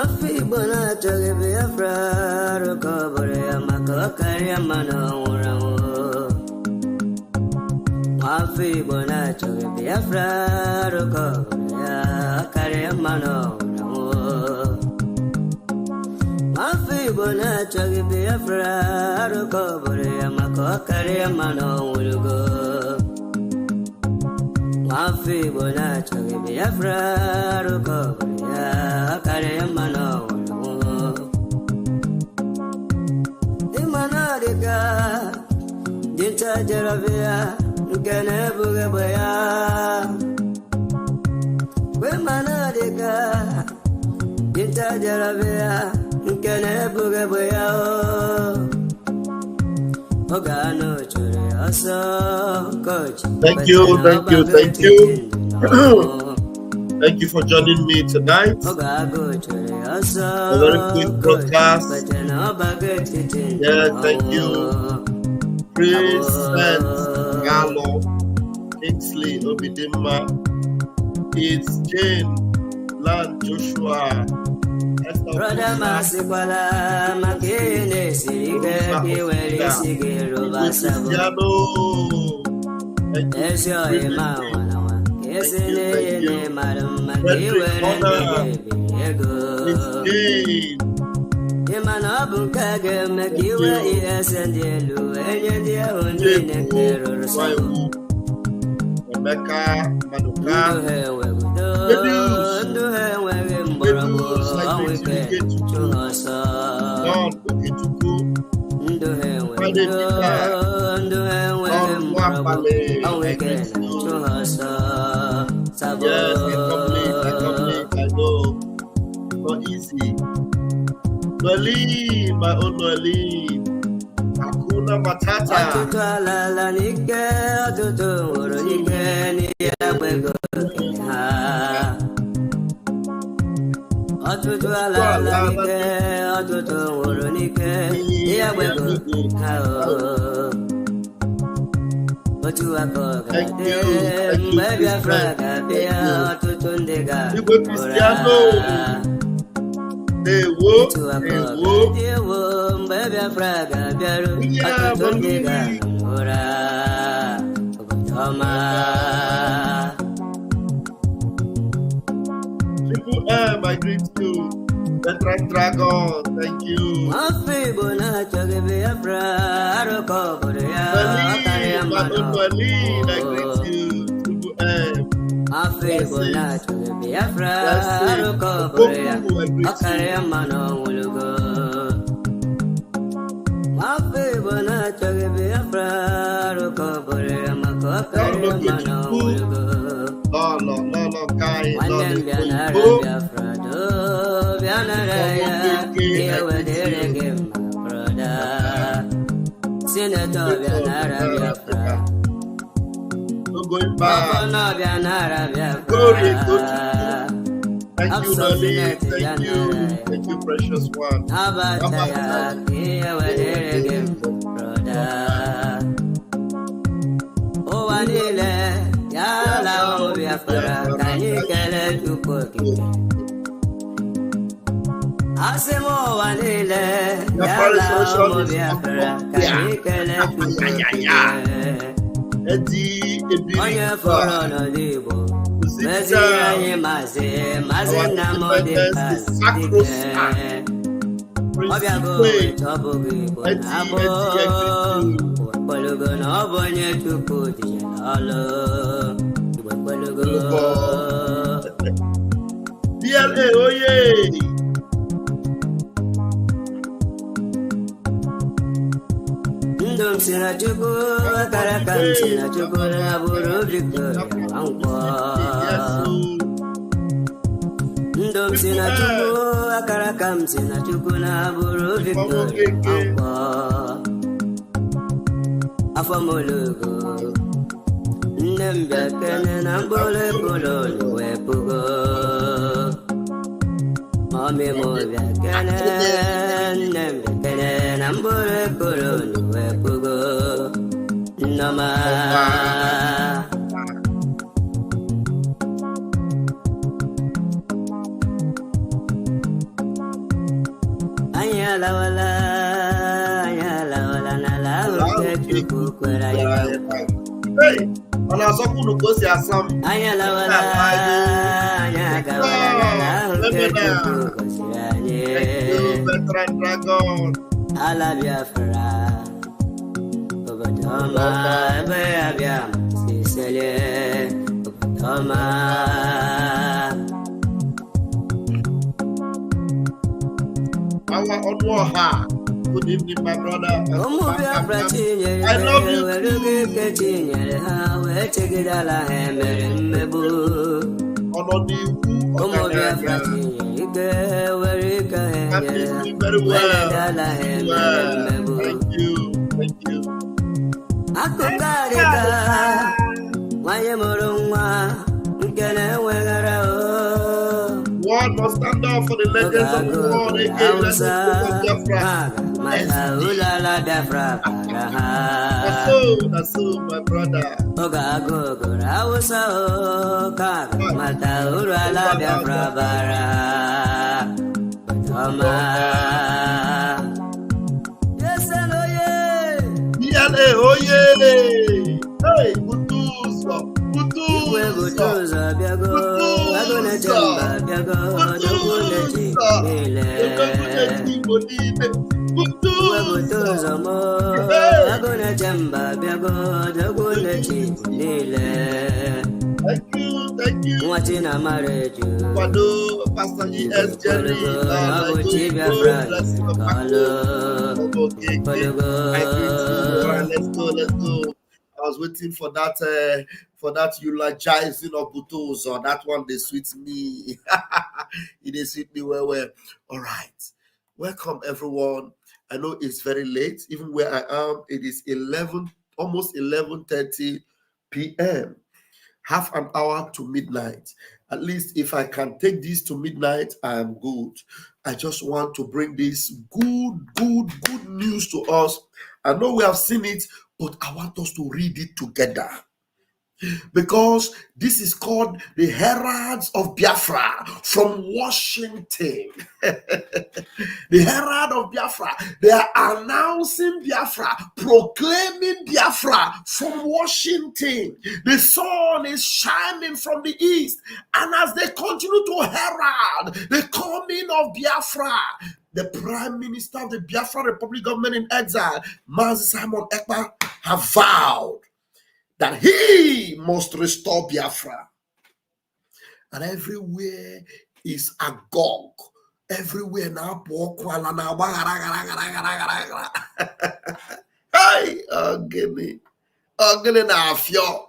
Mafi bona choge Biafra Rokobore Amako Kariamano Uramo Mafi bona choge Biafra Rokobore Kariamano Uramo Mafi bona choge Biafra Rokobore Amako Kariamano Urugo Mafi bona choge Biafra Rokobore Kariamano Imanadiga Dinta Jaravia Nkene Bugabaya Imanadiga Dinta Jaravia Nkene Bugabaya Ogano Chore Aso Coach. Thank you. Thank you for joining me tonight. A very quick broadcast. Yeah, thank you. Praise Saint Gallo, Kingsley, Obidima, it's Jane, Land, Joshua, Brother Masikwala, Makine, Siriga, Kiweri, Sigero, Basabo, Yes, I know. Not easy. Noeline, my own Noeline. Hakuna Matata. Thank I greet you. Veteran Dragon, thank you. Berlin, I greet you. Going back. Glory go to you. Thank you, Lily. Thank you, precious one. Oh, Anile, Yala, Biafra, can you get it to cooking? Asemo, Anile, Yala, Biafra, can you get it to cooking? Oye foro libo, mezi aye maze namo de kasite. Obia go tobo gibo nabo, polugo nobo nye chuku di alo. Polugo. PLA oye. Ndom sina chuku, karakam sina chuku na buru Victoria angkwa. Ndom sina chuku, karakam sina chuku na buru Victoria angkwa. Afamolugo, ndembya kene na mbole koloni wepugo. Mami movia kene, ndembya kene na mbole koloni wepugo. Nama. Hey, on a soku no go see asam. Veteran Dragon. Ala Biafra, Obadoma, Biafra, Sicily, Obadoma. Our Odwaha. Good evening, my brother. I love you. Very well. Thank you. Thank you. One must stand up for the legends of the world again. Let's go That's so, my brother. Oh yeah. Hey, Butuza. Thank you. Watching a marriage, Pastor E.S. Jerry, let's go. I was waiting for that eulogizing of Butos, or that one they sweet me. It sweet me well. All right, welcome everyone. I know it's very late, even where I am. It is almost 11:30 p.m. Half an hour to midnight. At least if I can take this to midnight, I am good. I just want to bring this good news to us. I know we have seen it, but I want us to read it together. Because this is called the Heralds of Biafra from Washington. The Herald of Biafra. They are announcing Biafra, proclaiming Biafra from Washington. The sun is shining from the east. And as they continue to herald the coming of Biafra, the Prime Minister of the Biafra Republic government in exile, Mazi Simon Ekpa, have vowed that he must restore Biafra. And everywhere is agog. Everywhere now. Hey, Ogene na afio.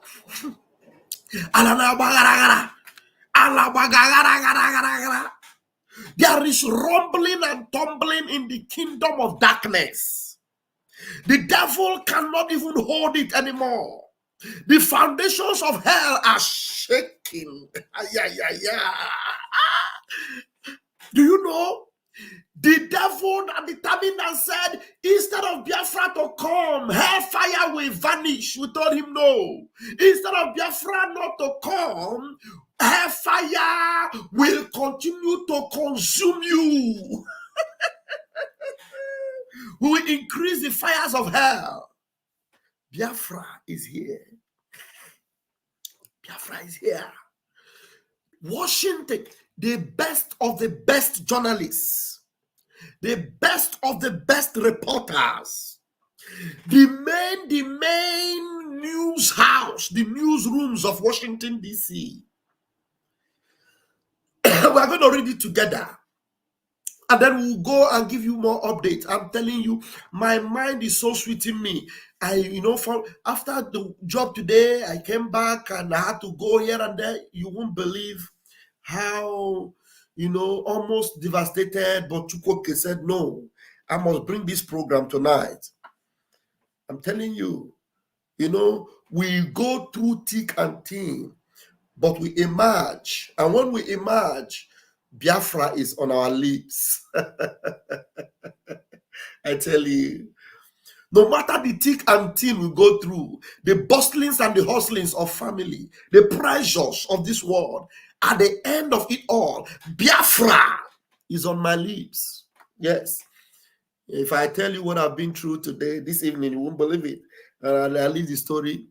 There is rumbling and tumbling in the kingdom of darkness. The devil cannot even hold it anymore. The foundations of hell are shaking. Do you know? The devil determined and said, instead of Biafra to come, hellfire will vanish. We told him no. Instead of Biafra not to come, hellfire will continue to consume you. We will increase the fires of hell. Biafra is here. Biafra is here. Washington, the best of the best journalists, the best of the best reporters, the main news house, the newsrooms of Washington, D.C. We're going to read it together. And then we'll go and give you more updates. I'm telling you, my mind is so sweet in me. After the job today, I came back and I had to go here and there. You won't believe how, almost devastated. But Chukwuke said, no, I must bring this program tonight. I'm telling you, we go through thick and thin, but we emerge. And when we emerge, Biafra is on our lips. I tell you, no matter the thick and thin we go through, the bustlings and the hustlings of family, the pressures of this world, at the end of it all, Biafra is on my lips. Yes. If I tell you what I've been through today, this evening, you won't believe it. I'll leave the story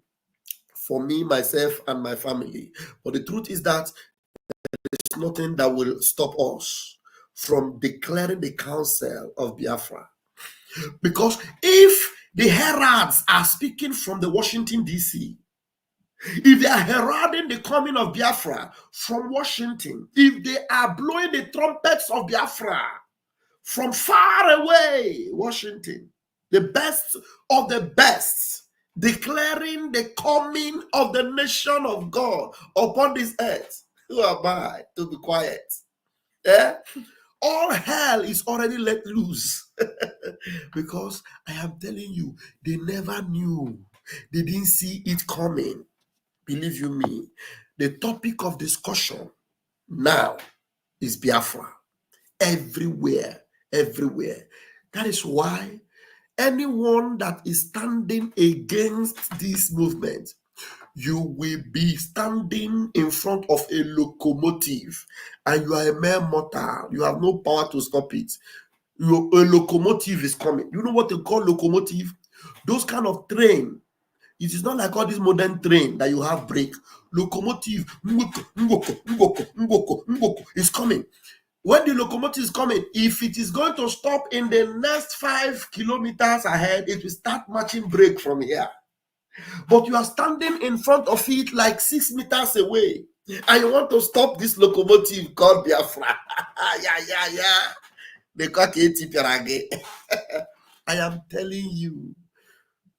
for me, myself, and my family. But the truth is that there's nothing that will stop us from declaring the counsel of Biafra. Because if the heralds are speaking from the Washington, D.C., if they are heralding the coming of Biafra from Washington, if they are blowing the trumpets of Biafra from far away, Washington, the best of the best, declaring the coming of the nation of God upon this earth, who am I to be quiet? All hell is already let loose. Because I am telling you, they never knew. They didn't see it coming. Believe you me, the topic of discussion now is Biafra. Everywhere, everywhere. That is why anyone that is standing against this movement, you will be standing in front of a locomotive and you are a mere mortal. You have no power to stop it. A locomotive is coming. You know what they call locomotive? Those kind of train. It is not like all this modern train that you have brake. Locomotive is coming. When the locomotive is coming, if it is going to stop in the next 5 kilometers ahead, it will start matching brake from here. But you are standing in front of it like 6 meters away, and you want to stop this locomotive called Biafra. Yeah. They call it I am telling you.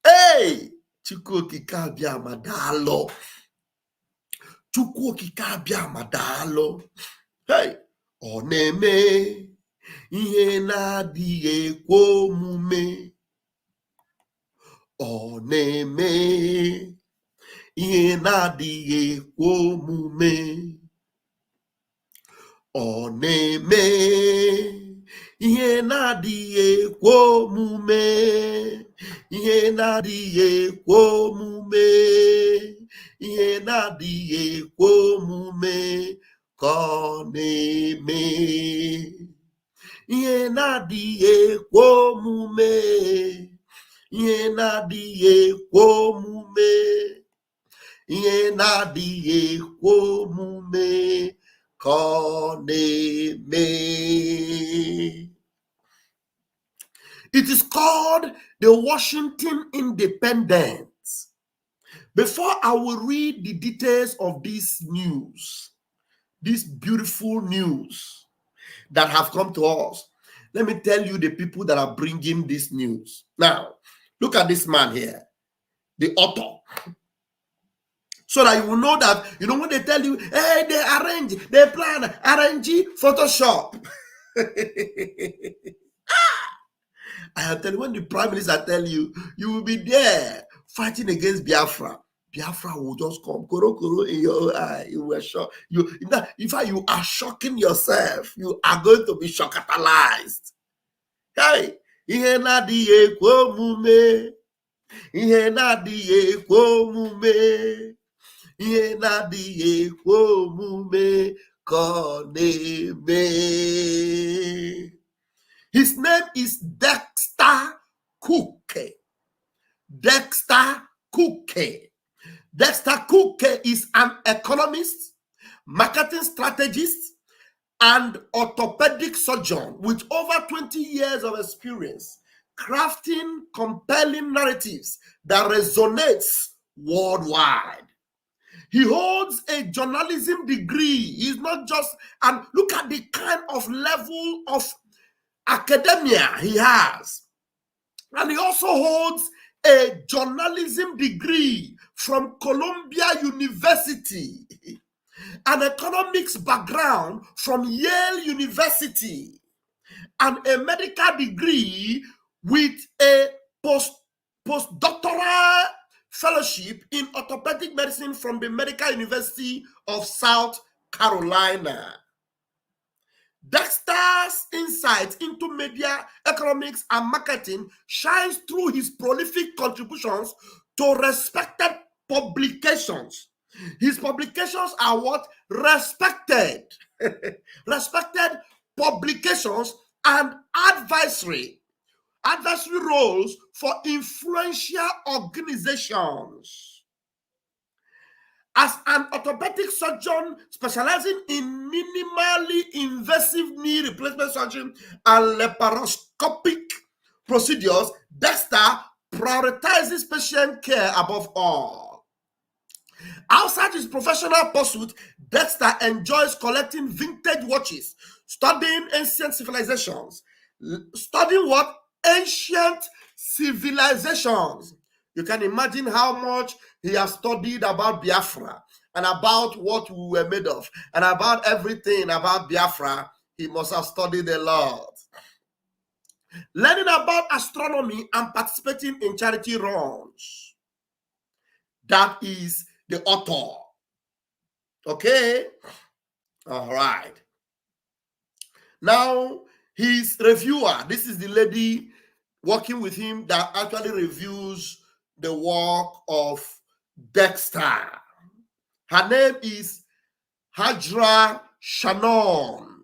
Hey! Chukwu okike abịa madalo. Chukwu okike abịa madalo. Hey! Ọ na-eme ihe na-adịghị ekwe omume. Ọ na-eme ihe na-adịghị ekwe omume. Ọ na-eme ihe na-adịghị ekwe omume. Ihe na-adịghị ekwe omume. Ihe na-adịghị ekwe omume ka ọ na-eme. Ihe na-adịghị ekwe omume. Ihe na-adịghị ekwe omume. Ihe na-adịghị ekwe omume ka ọ na-eme. It is called the Washington Independence. Before I will read the details of this news, this beautiful news that have come to us, let me tell you the people that are bringing this news. Now, look at this man here, the author. So that you will know that, when they tell you, hey, they arrange, they plan, arrange, Photoshop. I am telling you, when the Prime Minister tell you, you will be there fighting against Biafra. Biafra will just come, koro in your eye. You were shocked. In fact, you are shocking yourself. You are going to be shockatalized. Hey, ihe na-adịghị ekwe omume. Ihe na-adịghị ekwe omume. Ihe na-adịghị ekwe omume ka ọ na-eme. His name is Dexter Cooke. Dexter Cooke. Dexter Cooke is an economist, marketing strategist, and orthopedic surgeon with over 20 years of experience crafting compelling narratives that resonates worldwide. He holds a journalism degree. He's not just, and look at the kind of level of academia he has. And he also holds a journalism degree from Columbia University, an economics background from Yale University, and a medical degree with a postdoctoral fellowship in orthopedic medicine from the Medical University of South Carolina. Dexter's insight into media, economics, and marketing shines through his prolific contributions to respected publications. His publications are what? Respected. Respected publications and advisory advisory roles for influential organizations. As an orthopedic surgeon specializing in minimally invasive knee replacement surgery and laparoscopic procedures, Dexter prioritizes patient care above all. Outside his professional pursuit, Dexter enjoys collecting vintage watches, studying ancient civilizations. Studying what? Ancient civilizations. You can imagine how much he has studied about Biafra and about what we were made of and about everything about Biafra. He must have studied a lot. Learning about astronomy and participating in charity runs. That is the author. Okay? All right. Now, his reviewer, this is the lady working with him that actually reviews the work of Dexter. Her name is Hajra Shannon.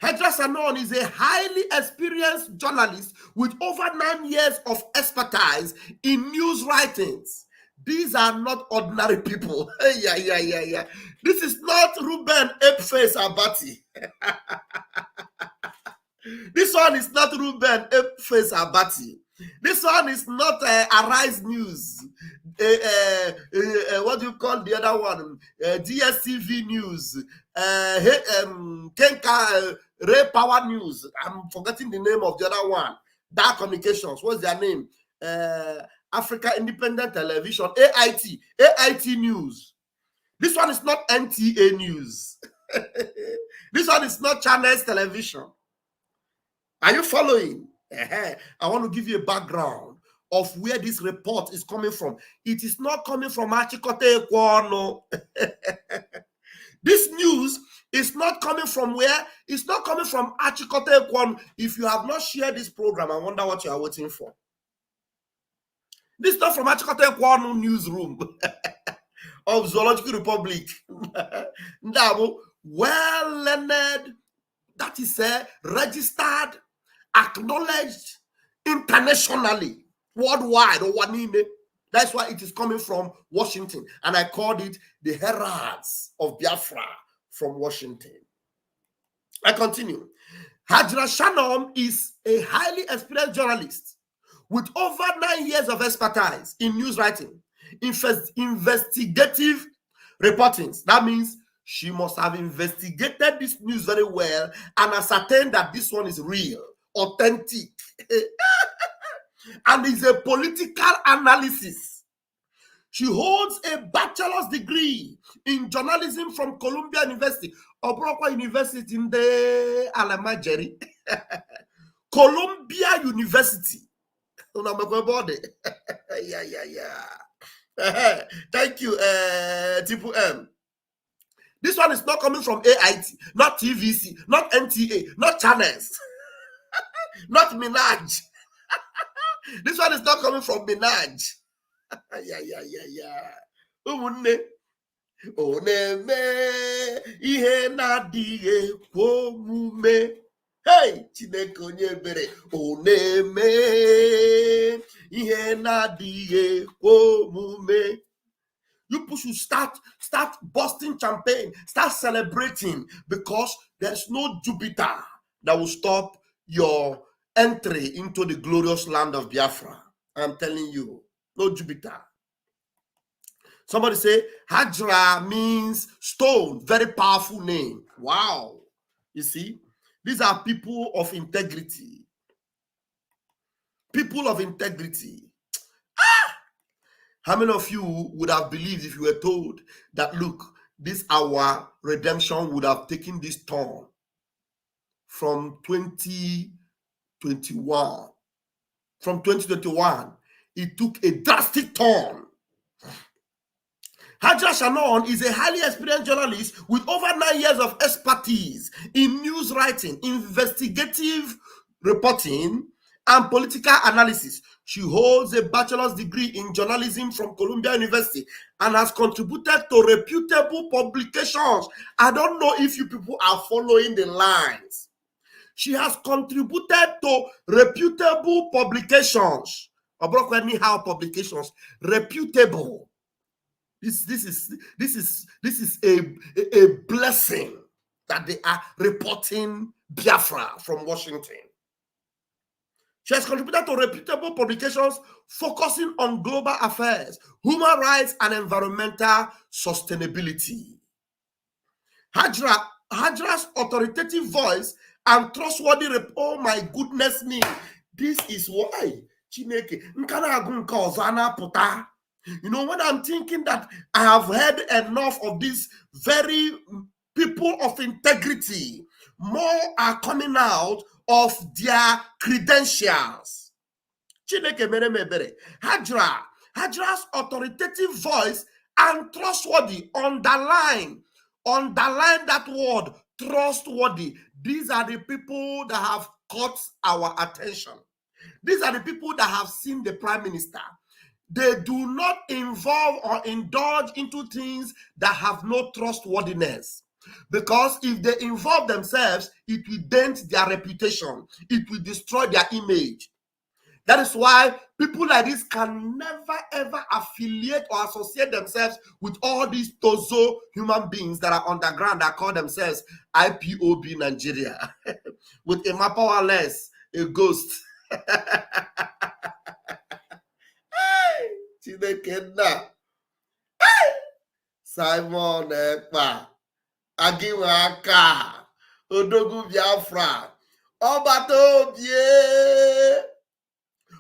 Hajra Shannon is a highly experienced journalist with over 9 years of expertise in news writings. These are not ordinary people. Yeah. This is not Ruben Apeface Abati. This one is not Ruben Apeface Abati. This one is not Arise News. What do you call the other one? DSTV News. Kenka Ray Power News. I'm forgetting the name of the other one. Dark Communications. What's their name? Africa Independent Television. AIT News. This one is not NTA News. This one is not Channels Television. Are you following? I want to give you a background of where this report is coming from. It is not coming from Achikote Ekwono. This news is not coming from where? It's not coming from Achikote Ekwono. If you have not shared this program, I wonder what you are waiting for. This is not from Achikote Ekwono newsroom of Zoological Republic. Well-learned, that is registered, acknowledged internationally, worldwide, or Wanine. That's why it is coming from Washington. And I called it the Heralds of Biafra from Washington. I continue. Hajra Shannon is a highly experienced journalist with over 9 years of expertise in news writing, investigative reporting. That means she must have investigated this news very well and ascertained that this one is real, authentic, and is a political analysis. She holds a bachelor's degree in journalism from Columbia University, Obrokwa University in the Alamajeri. Columbia University. Yeah. Thank you, Tipu M. This one is not coming from AIT, not TVC, not NTA, not Channels, not Minaj. This one is not coming from Minaj. Yeah. Oneme ihe na-adịghị ekwe omume. Hey, Chineke onye ebere. Oneme ihe na-adịghị ekwe omume. You people should start busting champagne, start celebrating, because there's no Jupiter that will stop your entry into the glorious land of Biafra. I'm telling you, no Jupiter. Somebody say, Hajra means stone, very powerful name. Wow. You see, these are people of integrity. People of integrity. How many of you would have believed if you were told that, look, this our redemption would have taken this turn from 2021? From 2021, it took a drastic turn. Hajra Shannon is a highly experienced journalist with over 9 years of expertise in news writing, investigative reporting, and political analysis. She holds a bachelor's degree in journalism from Columbia University and has contributed to reputable publications. I don't know if you people are following the lines. She has contributed to reputable publications. Or anyhow publications, reputable. This is a blessing that they are reporting Biafra from Washington. She has contributed to reputable publications focusing on global affairs, human rights, and environmental sustainability. Hajra's authoritative voice and trustworthy oh my goodness me, this is why Chineke puta. You know, when I'm thinking that I have heard enough of these very people of integrity, more are coming out of their credentials. Chineke mere mebere. Hajra's authoritative voice and trustworthy, underline that word, trustworthy. These are the people that have caught our attention. These are the people that have seen the Prime Minister. They do not involve or indulge into things that have no trustworthiness. Because if they involve themselves, it will dent their reputation. It will destroy their image. That is why people like this can never ever affiliate or associate themselves with all these tozo human beings that are underground that call themselves IPOB Nigeria with a powerless, a ghost. Simon Ekpa Agiwaka Odogu Biafra Obatobie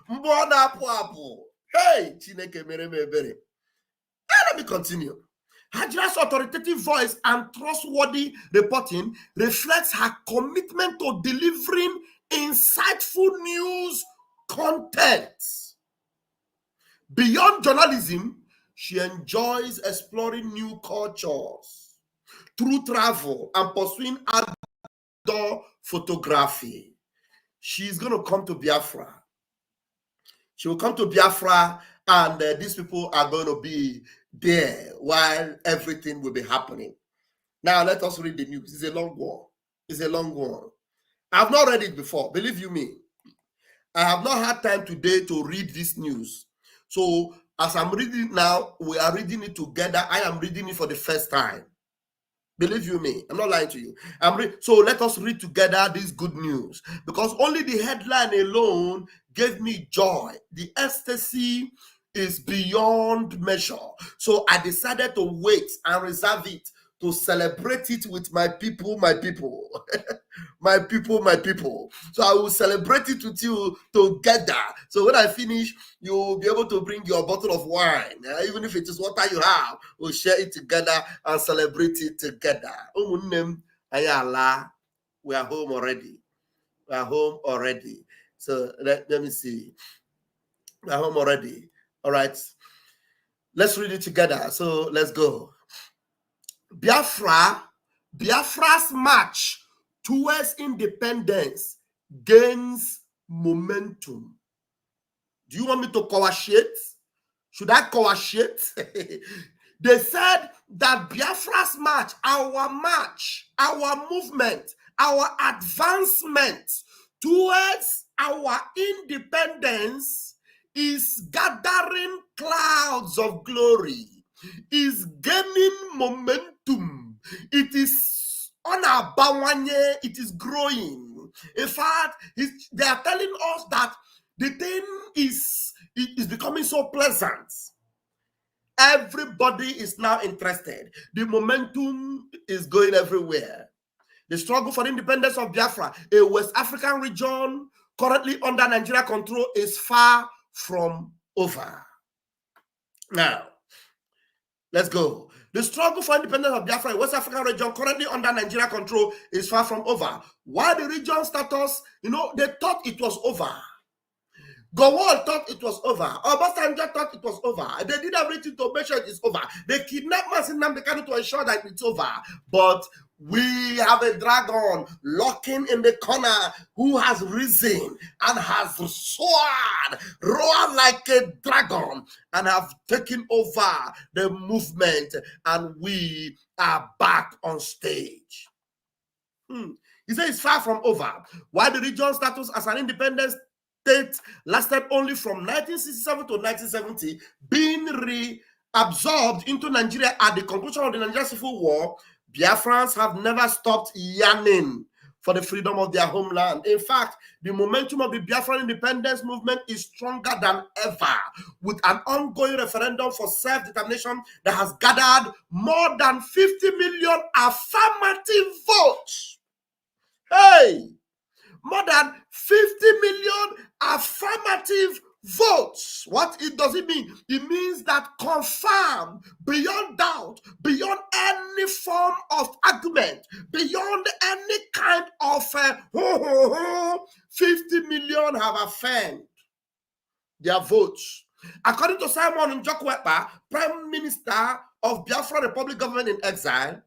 Mbona Pwapo. Hey, Chineke mere mebere. Let me continue. Hajra's authoritative voice and trustworthy reporting reflects her commitment to delivering insightful news content. Beyond journalism, she enjoys exploring new cultures through travel and pursuing outdoor photography. She's going to come to Biafra. She will come to Biafra, and these people are going to be there while everything will be happening. Now, let us read the news. It's a long one. It's a long one. I've not read it before. Believe you me. I have not had time today to read this news. So, as I'm reading it now, we are reading it together. I am reading it for the first time. Believe you me, I'm not lying to you. So let us read together this good news, because only the headline alone gave me joy. The ecstasy is beyond measure. So I decided to wait and reserve it to celebrate it with my people, my people. My people, my people. So I will celebrate it with you together. So when I finish, you'll be able to bring your bottle of wine. Even if it is water you have, we'll share it together and celebrate it together. We are home already. We are home already. So let me see. We are home already. All right. Let's read it together. So let's go. Biafra's march towards independence gains momentum. Do you want me to coagulate? Should I coagulate? They said that Biafra's march, our movement, our advancement towards our independence is gathering clouds of glory, is gaining momentum. It is on our bawanye, it is growing. In fact, they are telling us that the thing is becoming so pleasant. Everybody is now interested. The momentum is going everywhere. The struggle for the independence of Biafra, a West African region currently under Nigeria control, is far from over. Now, let's go. The struggle for independence of Biafra in West African region currently under Nigeria control is far from over. Why the region status, they thought it was over. Gowon thought it was over. Obasanjo thought it was over. They did everything to make sure it is over. They kidnapped Nnamdi Kanu to ensure that it's over. But we have a dragon lurking in the corner who has risen and has soared, roared like a dragon, and have taken over the movement, and we are back on stage. He said it's far from over. While the region's status as an independent state lasted only from 1967 to 1970, being reabsorbed into Nigeria at the conclusion of the Nigerian Civil War, Biafrans have never stopped yearning for the freedom of their homeland. In fact, the momentum of the Biafran independence movement is stronger than ever, with an ongoing referendum for self-determination that has gathered more than 50 million affirmative votes. Hey! More than 50 million affirmative votes. What does it mean? It means that confirmed, beyond doubt, beyond any form of argument, beyond any kind of 50 million have affirmed their votes. According to Simon Ekpa, Prime Minister of Biafra Republic Government in exile,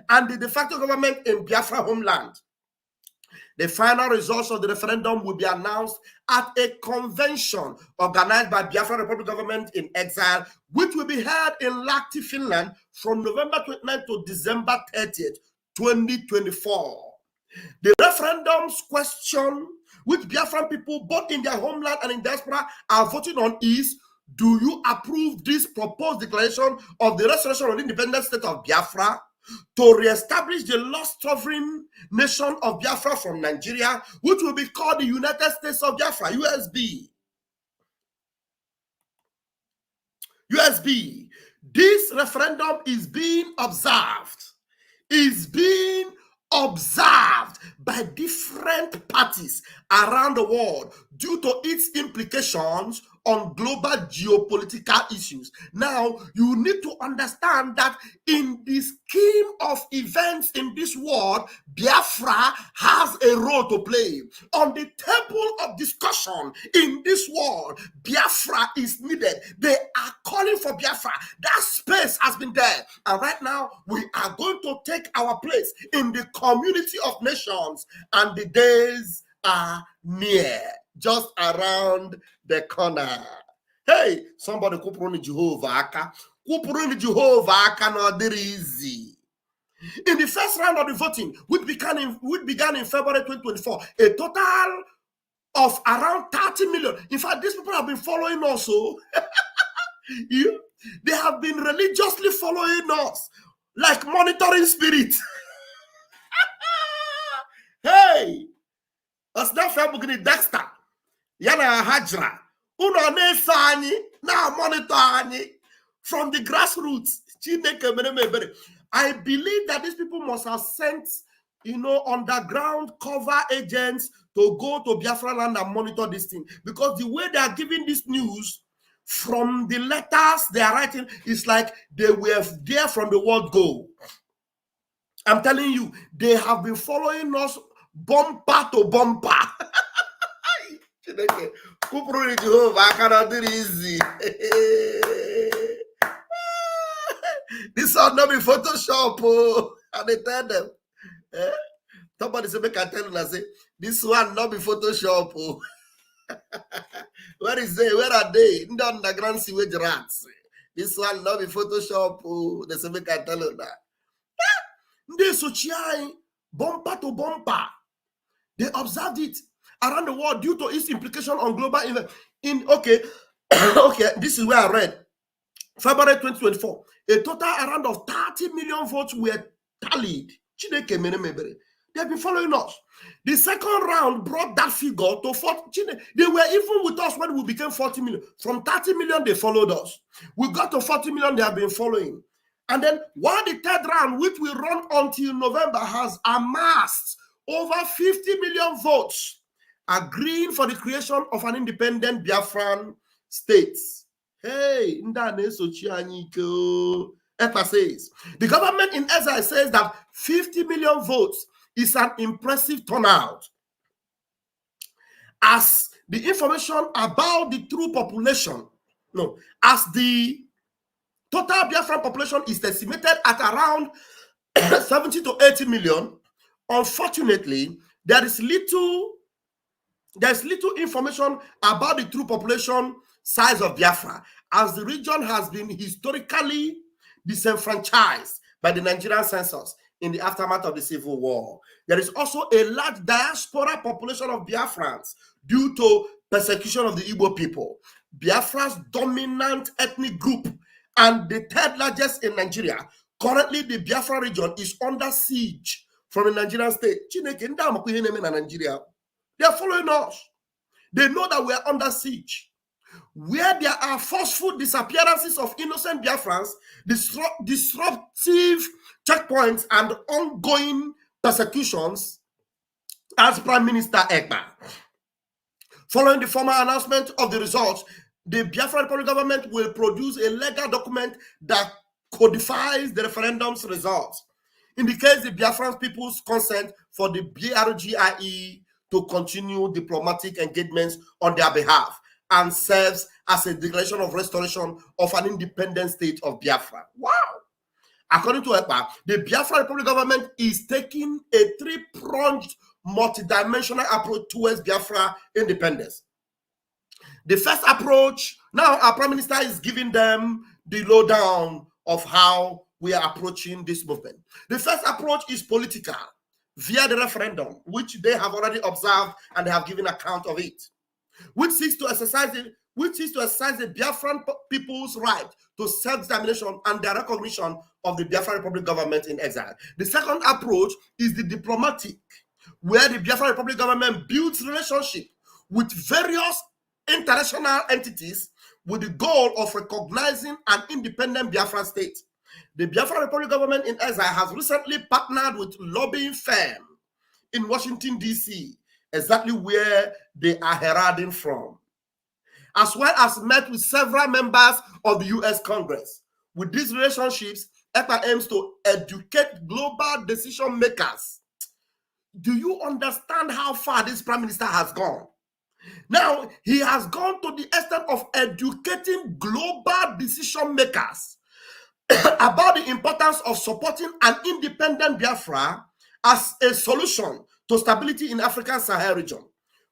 and the de facto government in Biafra homeland, the final results of the referendum will be announced at a convention organized by Biafra Republic Government in exile, which will be held in Lahti, Finland from November 29th to December 30th, 2024. The referendum's question, which Biafran people, both in their homeland and in diaspora, are voting on is, do you approve this proposed declaration of the restoration of the independent state of Biafra to re-establish the lost sovereign nation of Biafra from Nigeria, which will be called the United States of Biafra, USB. USB. This referendum is being observed. By different parties around the world due to its implications on global geopolitical issues. Now, you need to understand that in the scheme of events in this world, Biafra has a role to play. On the table of discussion in this world, Biafra is needed. They are calling for Biafra. That space has been there. And right now, we are going to take our place in the community of nations, and the days are near, just around the corner. Hey, somebody kupuruni Jehovah aka. Kupuruni Jehovah aka no diri easy. In the first round of the voting, which began in February 2024, a total of around 30 million. In fact, these people have been following us. So they have been religiously following us like monitoring spirit. Hey, that's not February Dexter. Yana Hajra. Uno na-eso anyị na monitor anyị from the grassroots. I believe that these people must have sent, underground cover agents to go to Biafra land and monitor this thing, because the way they are giving this news from the letters they are writing is like they were there from the word go. I'm telling you, they have been following us bumper to bumper. I cannot do easy. This will not be Photoshop. And they tell them. Somebody say, make I tell you, I say, this one not be Photoshop. Where is they? Where are they? In the underground sewage rats. This one not be Photoshop. They say, make I tell you that. They so bumper to bumper. They observed it around the world due to its implication on global events. Okay, this is where I read. February 2024, a total around of 30 million votes were tallied. They've been following us. The second round brought that figure to 40. They were even with us when we became 40 million. From 30 million, they followed us. We got to 40 million, they have been following. And then while the third round, which will run until November, has amassed over 50 million votes, agreeing for the creation of an independent Biafran state. Hey, Ekpa says, the government in exile says that 50 million votes is an impressive turnout, as the information about the true population, as the total Biafran population is estimated at around 70 to 80 million. Unfortunately, there is little information about the true population size of Biafra, as the region has been historically disenfranchised by the Nigerian census in the aftermath of the Civil War. There is also a large diaspora population of Biafrans due to persecution of the Igbo people. Biafra's dominant ethnic group and the third largest in Nigeria. Currently, the Biafra region is under siege from the Nigerian state. Nigeria. They are following us. They know that we are under siege. Where there are forceful disappearances of innocent Biafrans, disruptive checkpoints, and ongoing persecutions, as Prime Minister Ekpa. Following the formal announcement of the results, the Biafran Republic government will produce a legal document that codifies the referendum's results, indicates the Biafran people's consent for the BRGIE to continue diplomatic engagements on their behalf, and serves as a declaration of restoration of an independent state of Biafra. Wow! According to EPA, the Biafra Republic government is taking a three-pronged, multidimensional approach towards Biafra independence. The first approach, now our Prime Minister is giving them the lowdown of how we are approaching this movement. The first approach is political, via the referendum, which they have already observed and they have given account of it, which seeks to exercise the Biafran people's right to self-determination and their recognition of the Biafra Republic government in exile. The second approach is the diplomatic, where the Biafra Republic government builds relationship with various international entities with the goal of recognizing an independent Biafra state. The Biafra Republic government in exile has recently partnered with lobbying firm in Washington, D.C., exactly where they are heralding from, as well as met with several members of the U.S. Congress. With these relationships, EPA aims to educate global decision makers. Do you understand how far this Prime Minister has gone? Now, he has gone to the extent of educating global decision makers about the importance of supporting an independent Biafra as a solution to stability in African Sahel region.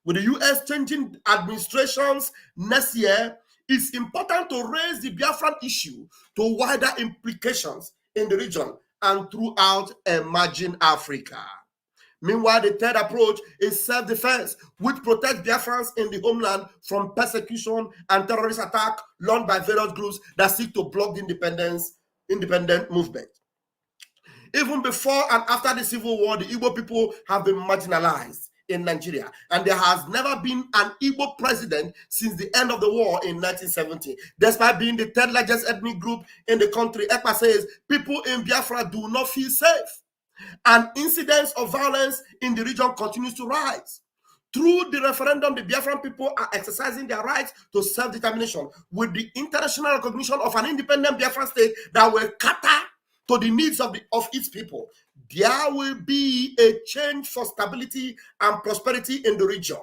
With the U.S. changing administrations next year, it's important to raise the Biafran issue to wider implications in the region and throughout emerging Africa. Meanwhile, the third approach is self-defense, which protects Biafrans in the homeland from persecution and terrorist attack launched by various groups that seek to block the independent movement. Even before and after the Civil War, the Igbo people have been marginalized in Nigeria, and there has never been an Igbo president since the end of the war in 1970. Despite being the third largest ethnic group in the country, EPA says people in Biafra do not feel safe, and incidents of violence in the region continues to rise. Through the referendum, the Biafran people are exercising their rights to self-determination with the international recognition of an independent Biafran state that will cater to the needs of its people. There will be a change for stability and prosperity in the region,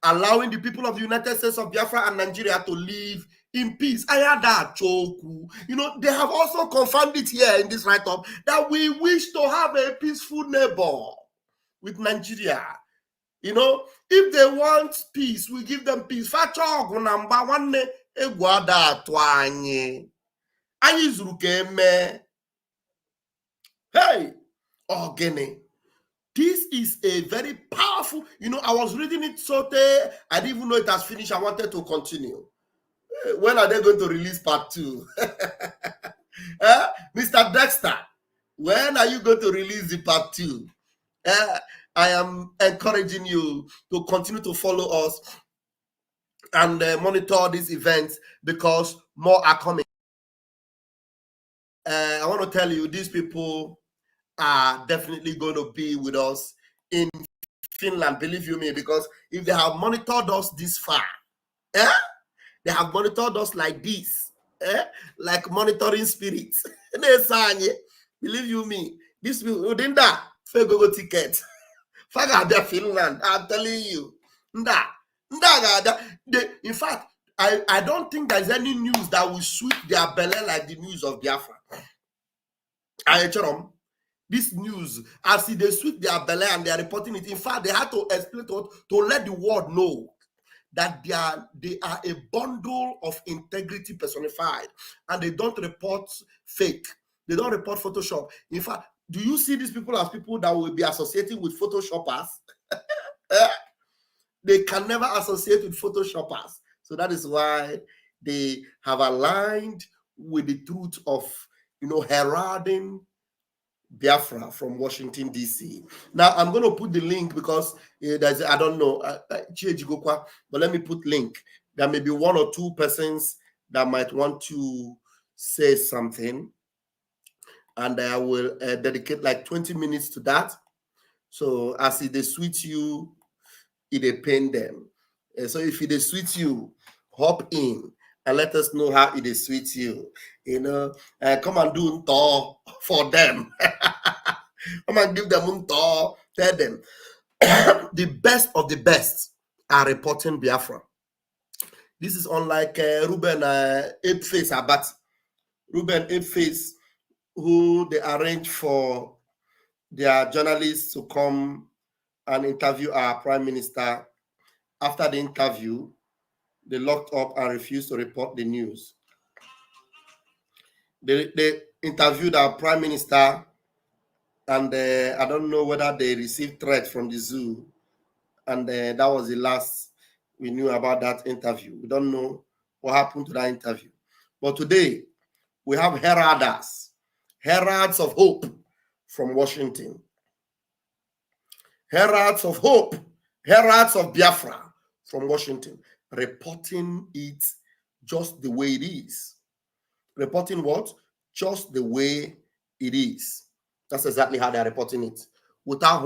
allowing the people of the United States of Biafra and Nigeria to live in peace. I heard that, Choku. You know, they have also confirmed it here in this write-up that we wish to have a peaceful neighbor with Nigeria. You know, if they want peace, we give them peace. Hey, Ogene. This is a very powerful, you know, I was reading it so I didn't even know it has finished. I wanted to continue. When are they going to release part 2? Mr. Dexter, when are you going to release the part 2? I am encouraging you to continue to follow us and monitor these events because more are coming. I want to tell you, these people are definitely going to be with us in Finland, believe you me, because if they have monitored us this far, they have monitored us like this, like monitoring spirits. Believe you me, this will within that go ticket. Faga Finland, I'm telling you. In fact, I don't think there's any news that will sweep their belly like the news of Biafra. This news, as they sweep their belly and they are reporting it, in fact, they had to explain to let the world know that they are a bundle of integrity personified, and they don't report fake. They don't report Photoshop. In fact, do you see these people as people that will be associating with Photoshoppers? They can never associate with Photoshoppers. So that is why they have aligned with the truth of, heralding Biafra from Washington, D.C. Now, I'm going to put the link because there's, I don't know, but let me put link. There may be one or two persons that might want to say something, and I will dedicate like 20 minutes to that. So as they suit you, it pain them. So if it suits you, hop in and let us know how it suits you. Come and do unto for them. Come and give them unto. Tell them the best of the best are reporting Biafra. This is unlike Ruben Apeface Abat. Ruben Apeface, who they arranged for their journalists to come and interview our prime minister. After the interview, they locked up and refused to report the news. They interviewed our prime minister, and I don't know whether they received threats from the zoo. And that was the last we knew about that interview. We don't know what happened to that interview. But today, we have heralders, heralds of hope from Washington. Heralds of hope, heralds of Biafra from Washington, reporting it just the way it is. Reporting what? Just the way it is. That's exactly how they're reporting it. Without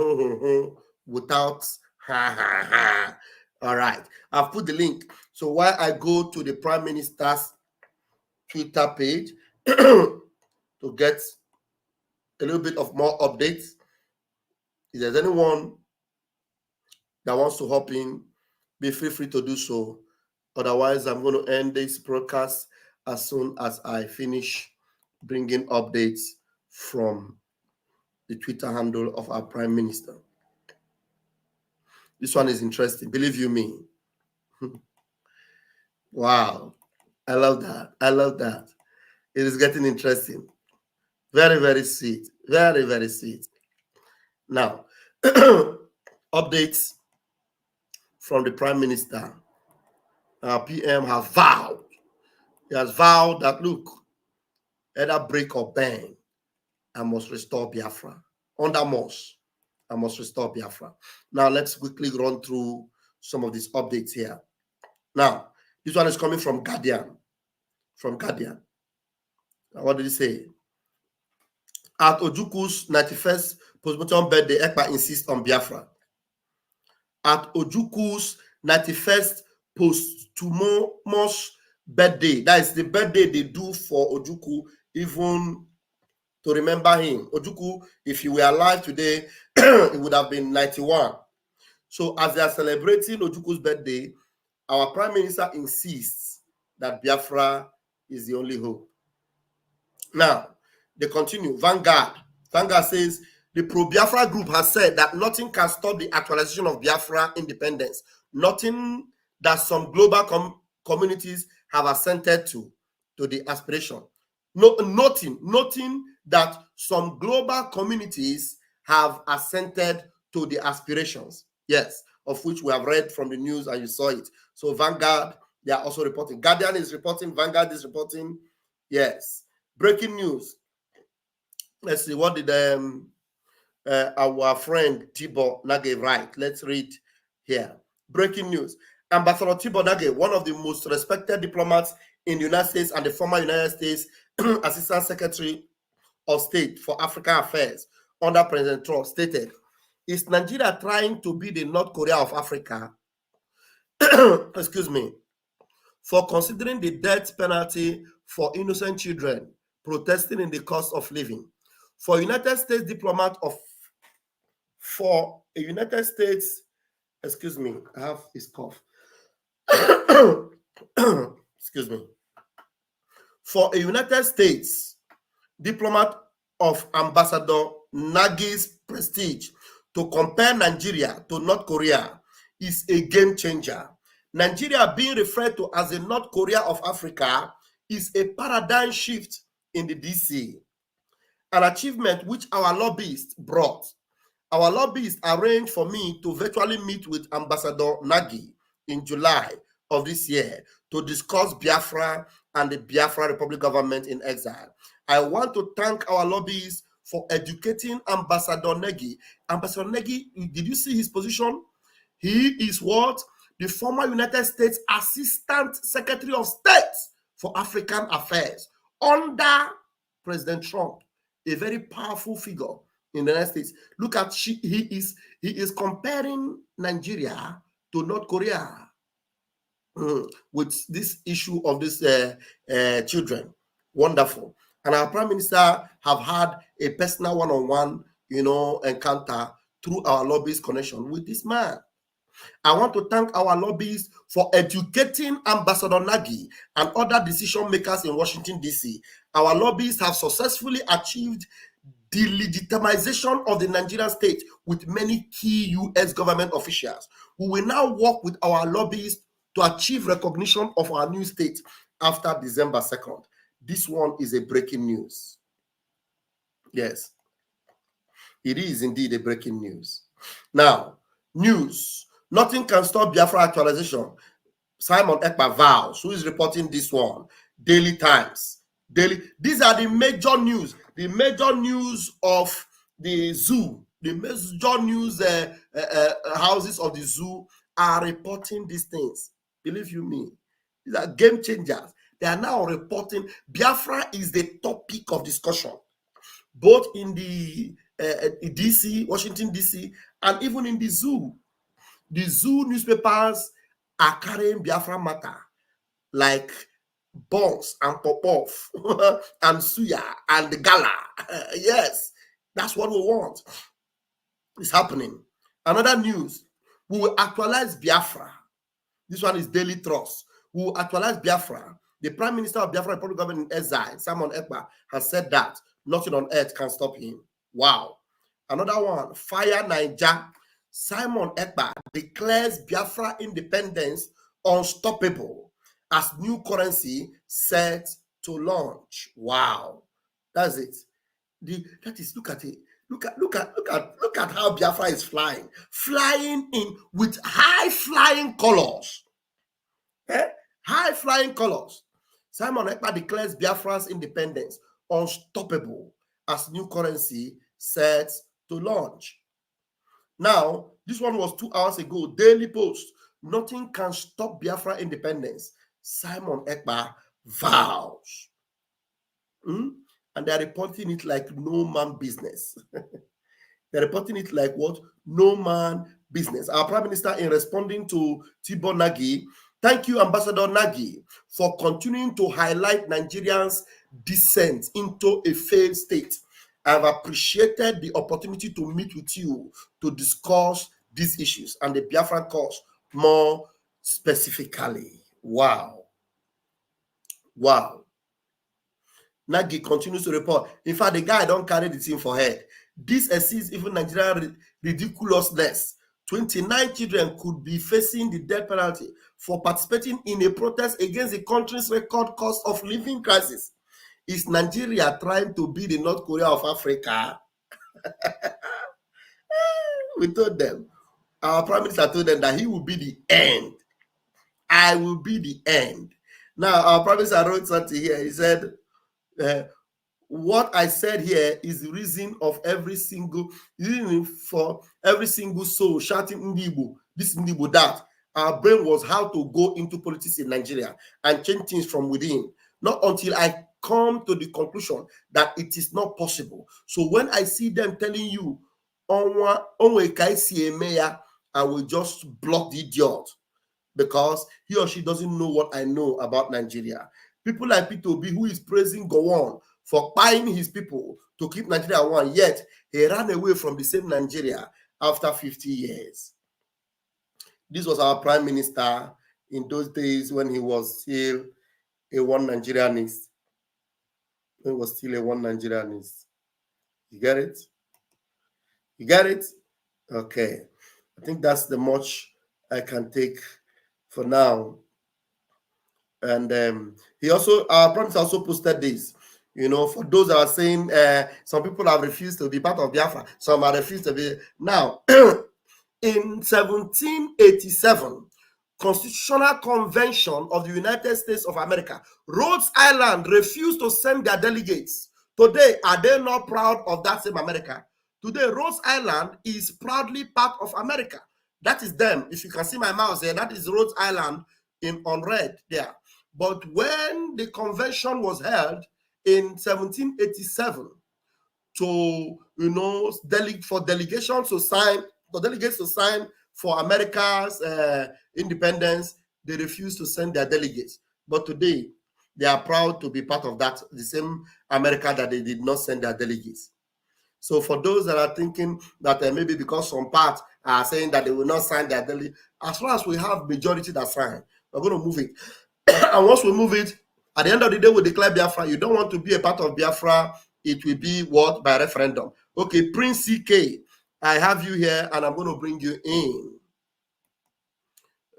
without ha ha ha. All right. I've put the link. So while I go to the Prime Minister's Twitter page to get a little bit of more updates, if there's anyone that wants to hop in, be free to do so. Otherwise, I'm going to end this broadcast as soon as I finish bringing updates from the Twitter handle of our Prime Minister. This one is interesting, believe you me. Wow. I love that. I love that. It is getting interesting. Very, very sweet. Very, very sweet. Now, updates from the Prime Minister. Our PM has vowed. He has vowed that, look, either break or bang, I must restore Biafra. Under Moss, I must restore Biafra. Now, let's quickly run through some of these updates here. Now, this one is coming from Guardian. From Guardian. What did he say? At Ojuku's 91st postmortem birthday, Ekpa insists on Biafra. At Ojuku's 91st posthumous birthday, that is the birthday they do for Ojuku, even to remember him. Ojuku, if he were alive today, it would have been 91. So as they are celebrating Ojuku's birthday, our Prime Minister insists that Biafra is the only hope. Now, they continue. Vanguard says, the pro-Biafra group has said that nothing can stop the actualization of Biafra independence. Nothing that some global communities have assented to the aspiration. Nothing that some global communities have assented to the aspirations. Yes, of which we have read from the news and you saw it. So Vanguard, they are also reporting. Guardian is reporting. Vanguard is reporting. Yes. Breaking news. Let's see, what did our friend Tibor Nage write? Let's read here. Breaking news. Ambassador Tibor Nage, one of the most respected diplomats in the United States and the former United States Assistant Secretary of State for African Affairs under President Trump, stated, is Nigeria trying to be the North Korea of Africa? Excuse me. For considering the death penalty for innocent children protesting in the cost of living. For a United States diplomat for a United States, excuse me, I have this cough. Excuse me. For a United States diplomat of Ambassador Nagi's prestige to compare Nigeria to North Korea is a game changer. Nigeria being referred to as the North Korea of Africa is a paradigm shift in the DC. an achievement which our lobbyists brought. Our lobbyists arranged for me to virtually meet with Ambassador Nagy in July of this year to discuss Biafra and the Biafra Republic government in exile. I want to thank our lobbyists for educating Ambassador Nagy. Ambassador Nagy, did you see his position? He is what? The former United States Assistant Secretary of State for African Affairs under President Trump, a very powerful figure in the United States. Look at he is comparing Nigeria to North Korea with this issue of these children. Wonderful. And our Prime Minister have had a personal one-on-one, encounter through our lobbyist connection with this man. I want to thank our lobbyists for educating Ambassador Nagy and other decision makers in Washington, D.C. Our lobbyists have successfully achieved the legitimization of the Nigerian state with many key U.S. government officials. We will now work with our lobbyists to achieve recognition of our new state after December 2nd. This one is a breaking news. Yes, it is indeed a breaking news. Now, news. Nothing can stop Biafra actualization. Simon Ekpa VOWS, who is reporting this one. Daily Times. These are the major news. The major news of the zoo. The major news houses of the zoo are reporting these things. Believe you me. These are game changers. They are now reporting Biafra is the topic of discussion, both in the DC, Washington, DC, and even in the zoo. The zoo newspapers are carrying Biafra matter like Bongs and Popov and Suya and the Gala. Yes, that's what we want. It's happening. Another news, we will actualize Biafra. This one is Daily Trust. We will actualize Biafra. The Prime Minister of Biafra Republic Government in exile, Simon Ekpa, has said that nothing on earth can stop him. Wow. Another one, Fire Niger. Simon Ekpa declares Biafra independence unstoppable as new currency set to launch. Wow, that's it. Look at it. Look at how Biafra is flying in with high flying colors. High flying colors. Simon Ekpa declares Biafra's independence unstoppable as new currency set to launch. Now, this one was 2 hours ago. Daily Post. Nothing can stop Biafra independence. Simon Ekpa vows. And they're reporting it like no man business. They're reporting it like what? No man business. Our Prime Minister, in responding to Tibor Nagy, thank you, Ambassador Nagy, for continuing to highlight Nigerians' descent into a failed state. I've appreciated the opportunity to meet with you to discuss these issues and the Biafran cause more specifically. Wow. Wow. Nagy continues to report. In fact, the guy don't carry the team for head. This exceeds even Nigerian ridiculousness. 29 children could be facing the death penalty for participating in a protest against the country's record cost of living crisis. Is Nigeria trying to be the North Korea of Africa? We told them, our Prime Minister told them that he will be the end. I will be the end. Now, our Prime Minister wrote something here. He said, what I said here is the reason for every single soul shouting Ndibo, this Ndibo, that. Our brain was how to go into politics in Nigeria and change things from within. Not until I come to the conclusion that it is not possible. So when I see them telling you, I will just block the idiot because he or she doesn't know what I know about Nigeria. People like P2B, who is praising Gowon for buying his people to keep Nigeria one, yet he ran away from the same Nigeria after 50 years. This was our Prime Minister in those days when he was still a one Nigerianist. He was still a one Nigerianist. You get it? You get it? Okay. I think that's the much I can take for now. And he also, our Prime Minister also posted this. You know, for those that are saying some people have refused to be part of Biafra, some have refused to be. Now, in 1787, Constitutional Convention of the United States of America, Rhode Island refused to send their delegates. Today, are they not proud of that same America? Today, Rhode Island is proudly part of America. That is them. If you can see my mouse there, that is Rhode Island on red there. But when the convention was held in 1787, to for delegations to sign, for delegates to sign for America's independence, they refused to send their delegates. But today, they are proud to be part of that, the same America that they did not send their delegates. So for those that are thinking that maybe because some parts are saying that they will not sign their delegate, as long as we have majority that sign, we're going to move it. And once we move it, at the end of the day, we declare Biafra. You don't want to be a part of Biafra, it will be what? By referendum. Okay, Prince CK, I have you here and I'm going to bring you in.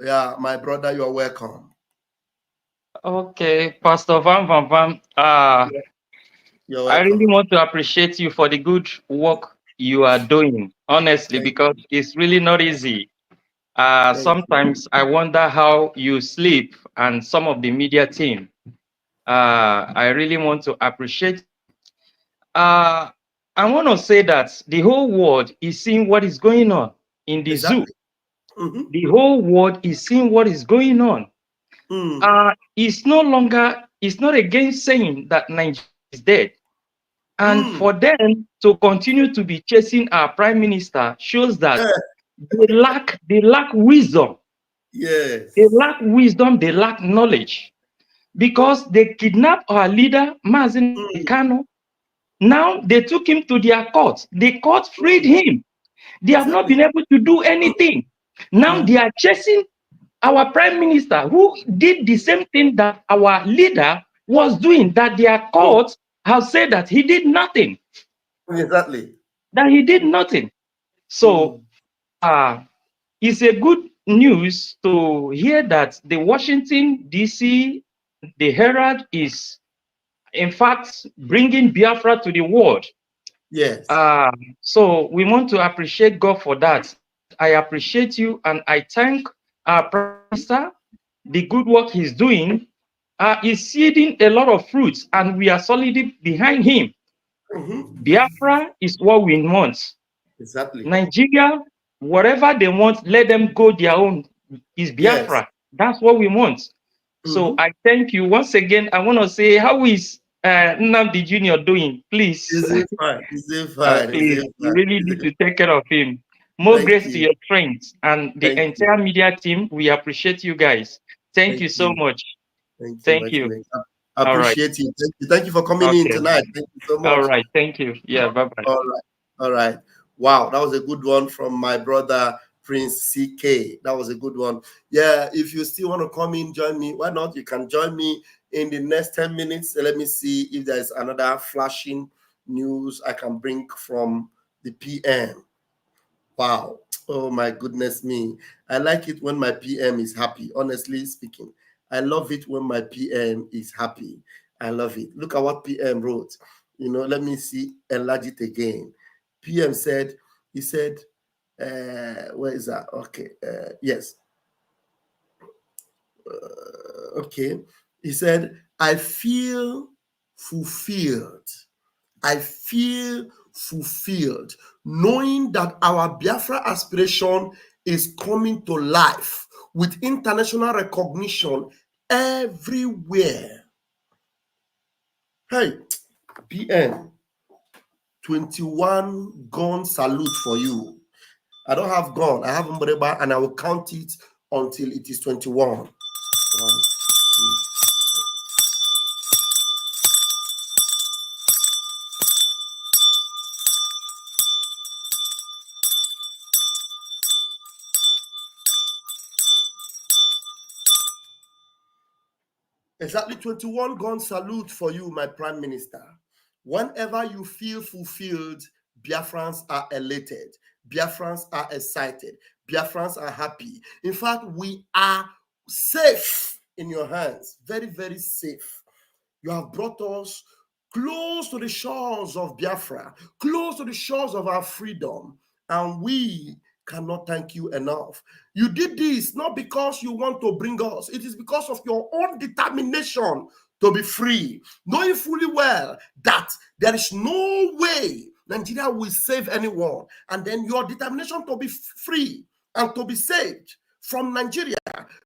Yeah, my brother, you're welcome. Okay, Pastor Van Van Van, I really want to appreciate you for the good work you are doing, honestly, because it's really not easy. Sometimes I wonder how you sleep and some of the media team. I really want to appreciate. I want to say that the whole world is seeing what is going on in the zoo. The whole world is seeing what is going on. It's not against saying that Nigeria is dead. And for them to continue to be chasing our prime minister shows that they lack wisdom. Yes. They lack wisdom, they lack knowledge. Because they kidnapped our leader, Mazen Kano. Now they took him to their court. The court freed him. They have not been able to do anything. Now they are chasing our prime minister, who did the same thing that our leader was doing, that their court have said that he did nothing. Exactly. That he did nothing. So it's a good news to hear that the Washington, D.C., the Herald is, in fact, bringing Biafra to the world. Yes. So we want to appreciate God for that. I appreciate you and I thank our Prime Minister. The good work he's doing is seeding a lot of fruits and we are solidly behind him. Biafra is what we want. Exactly. Nigeria, whatever they want, let them go their own. Is Biafra. Yes. That's what we want. So I thank you once again. I want to say, how is Nnamdi Jr. doing? Please. Is it fine? Is it fine? Please, you really need to take care of him. More grace to your friends and the entire media team. We appreciate you guys. Thank you so much. Thank you. I appreciate you. Thank you for coming in tonight. Thank you so much. All right. Thank you. Yeah. Bye-bye. All right. Wow. That was a good one from my brother, Prince CK. That was a good one. Yeah. If you still want to come in, join me. Why not? You can join me in the next 10 minutes. Let me see if there's another flashing news I can bring from the PM. Wow. Oh, my goodness me. I like it when my PM is happy, honestly speaking. I love it when my PM is happy. I love it. Look at what PM wrote. Let me see, enlarge it again. PM said, he said, where is that? Okay, yes. Okay. He said, I feel fulfilled. I feel fulfilled knowing that our Biafra aspiration is coming to life with international recognition everywhere. Hey, PM, 21 gun salute for you. I don't have gun, I have umbrella, and I will count it until it is 21. 1, 2, exactly 21 gun salute for you, my Prime Minister. Whenever you feel fulfilled, Biafrans are elated. Biafrans are excited. Biafrans are happy. In fact, we are safe in your hands. Very, very safe. You have brought us close to the shores of Biafra, close to the shores of our freedom, and we cannot thank you enough. You did this not because you want to bring us, it is because of your own determination to be free, knowing fully well that there is no way Nigeria will save anyone, and then your determination to be free and to be saved from Nigeria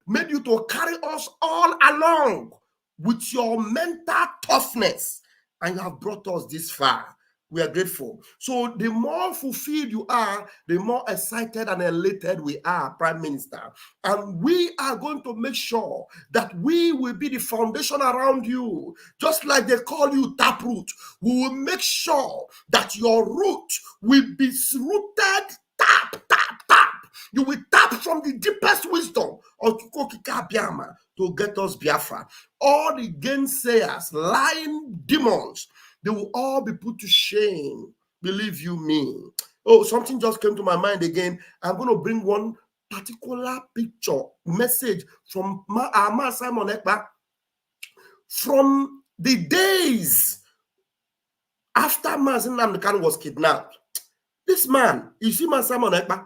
made you to carry us all along with your mental toughness, and you have brought us this far. We are grateful. So the more fulfilled you are, the more excited and elated we are, Prime Minister. And we are going to make sure that we will be the foundation around you. Just like they call you taproot, we will make sure that your root will be rooted, tap. You will tap from the deepest wisdom of Biama to get us Biafra. All the gainsayers, lying demons, they will all be put to shame. Believe you me. Oh, something just came to my mind again. I'm going to bring one particular picture, message from our Simon Ekpa from the days after Mazen Namdekan was kidnapped. This man, you see man Simon Ekpa,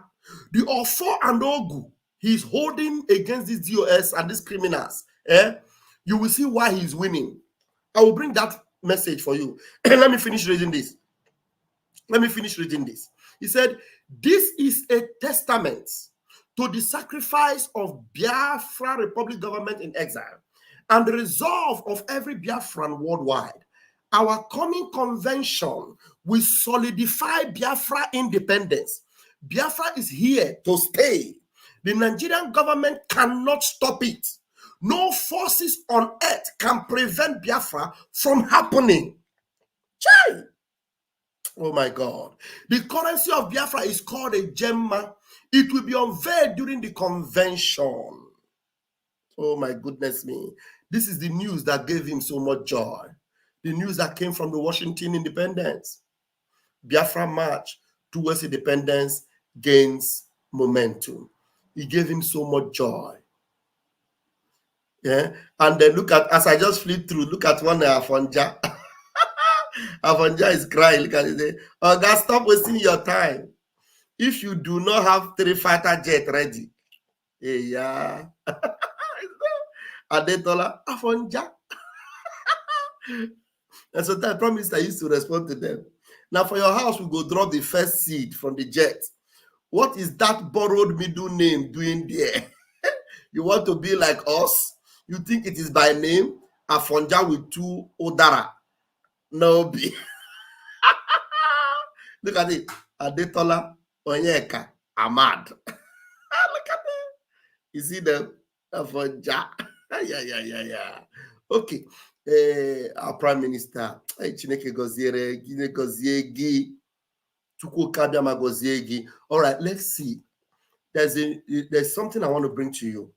the Ofo and Ogu he's holding against these DOS and these criminals, you will see why he's winning. I will bring that message for you. Let me finish reading this. He said, this is a testament to the sacrifice of Biafra Republic government in exile and the resolve of every Biafran worldwide. Our coming convention will solidify Biafra independence. Biafra is here to stay. The Nigerian government cannot stop it. No forces on earth can prevent Biafra from happening. Chai! Oh my God. The currency of Biafra is called a gemma. It will be unveiled during the convention. Oh my goodness me. This is the news that gave him so much joy. The news that came from the Washington independence. Biafra march towards independence gains momentum. It gave him so much joy. Yeah. And then look at, as I just flew through, look at one Afonja. Afonja is crying. Look at it. Oh, God, stop wasting your time. If you do not have 3 fighter jet ready, yeah. Adetola, Afonja. And so I promised I used to respond to them. Now for your house, we go drop the first seed from the jet. What is that borrowed middle name doing there? You want to be like us? You think it is by name? Afonja with 2 Odara. No be. Look at it. Adetola, Onyeka, Ahmad. Look at it. You see them? Afonja. Yeah. Okay. Our Prime Minister, Chineke goziere, Gine goziegi, Chukwu Kabiama goziegi. All right, let's see. There's something I want to bring to you.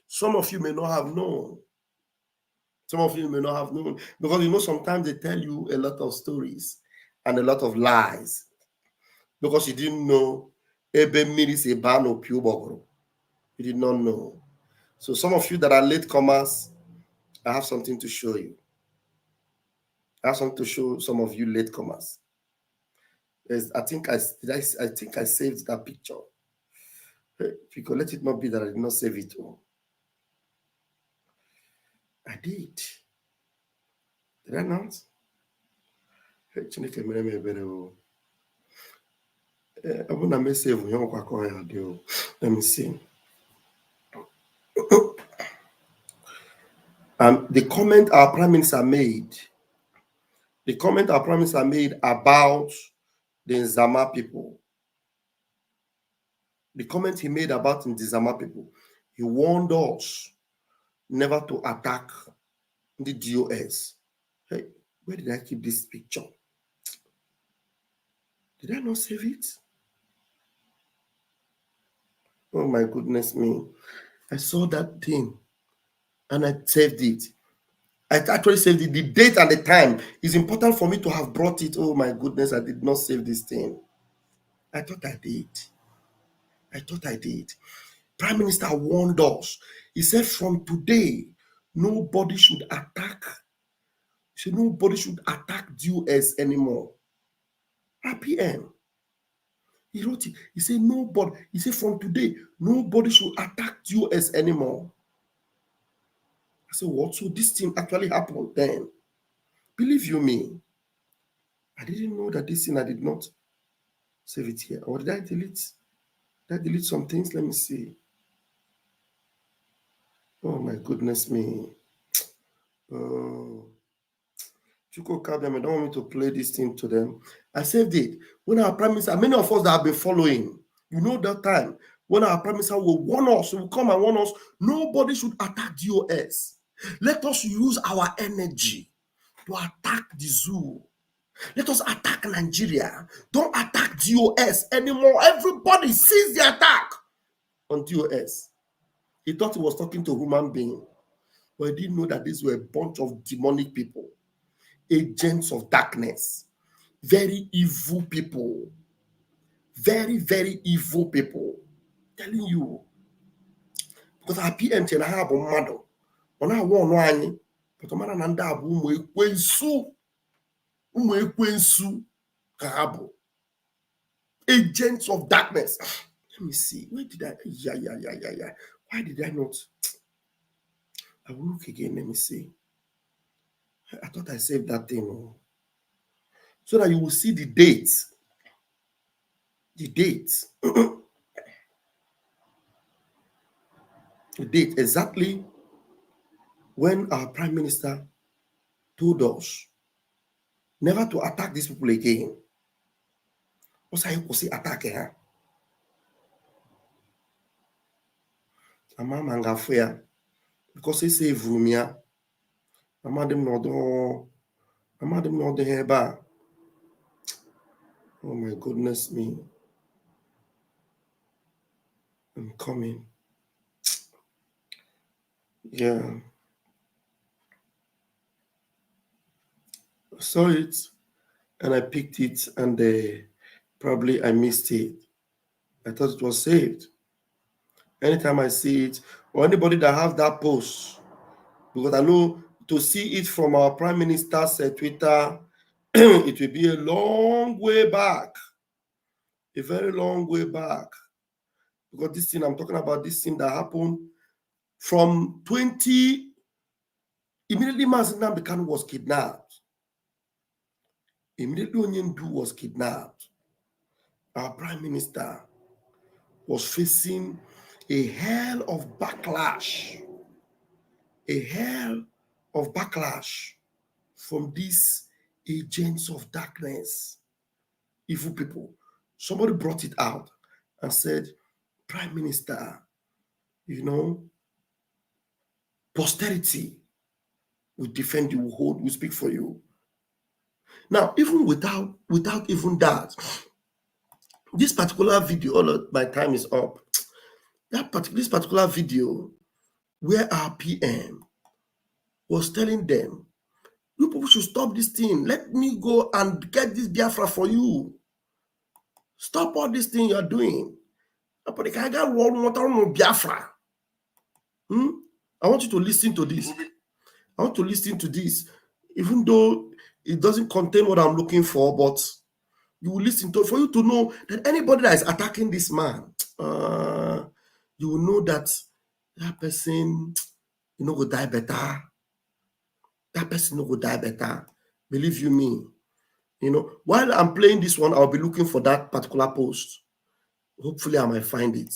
Some of you may not have known. Because you know sometimes they tell you a lot of stories and a lot of lies because you didn't know Ebe Miris Ebano Piubogro. You did not know. So some of you that are latecomers, I have something to show you. I have something to show some of you latecomers. I think I saved that picture. Because let it not be that I did not save it all. I did. Did I not? Let me see. The comment our Prime Minister made, about the Nzama people, the comment he made about the Nzama people, he warned us never to attack the DOS. Hey, where did I keep this picture? Did I not save it? Oh my goodness me. I saw that thing and I saved it. I actually saved it. The date and the time is important for me to have brought it. Oh my goodness, I did not save this thing. I thought I did. Prime Minister warned us. He said from today, nobody should attack He said, nobody should attack DOS anymore. RPM. He wrote it. He said, nobody. He said, from today, nobody should attack DOS anymore. I said, what? So this thing actually happened then. Believe you me, I didn't know that this thing, I did not save it here. Or did I delete? Did I delete some things? Let me see. Oh my goodness me. Chuko Kabem, I don't want me to play this thing to them. I saved it. When our Prime Minister, many of us that have been following, you know that time, when our Prime Minister will warn us, will come and warn us, nobody should attack DOS. Let us use our energy to attack the zoo. Let us attack Nigeria. Don't attack DOS anymore. Everybody sees the attack on DOS. He thought he was talking to a human being, but he didn't know that these were a bunch of demonic people, agents of darkness, very evil people, very, very evil people. I'm telling you, because our PM can have a model. On our one, but a man and that agents of darkness. Let me see. Where did I? Yeah. Why did I not? I will look again. Let me see. I thought I saved that thing. So that you will see the date. The date. The date exactly when our Prime Minister told us never to attack these people again. What's how you say attack her? Ama mangafia because he say Vrumia. Ama dem no do heba. Oh my goodness me. I'm coming. Yeah. I saw it and I picked it and probably I missed it. I thought it was saved. Anytime I see it, or anybody that have that post, because I know to see it from our Prime Minister's Twitter, it will be a long way back. A very long way back. Because this thing, I'm talking about this thing that happened from 20, immediately Mazinam Bekano was kidnapped. Immediately Onyendu was kidnapped. Our Prime Minister was facing a hell of backlash. A hell of backlash from these agents of darkness, evil people. Somebody brought it out and said, Prime Minister, you know, posterity will defend you, will hold, will speak for you. Now, even without even that, this particular video, all of my time is up. This particular video where our PM was telling them, you people should stop this thing. Let me go and get this Biafra for you. Stop all this thing you're doing. I want you to listen to this. I want to listen to this, even though it doesn't contain what I'm looking for, but you will listen to it for you to know that anybody that is attacking this man, you will know that that person, you know, will die better. That person will die better. Believe you me. You know, while I'm playing this one, I'll be looking for that particular post. Hopefully, I might find it.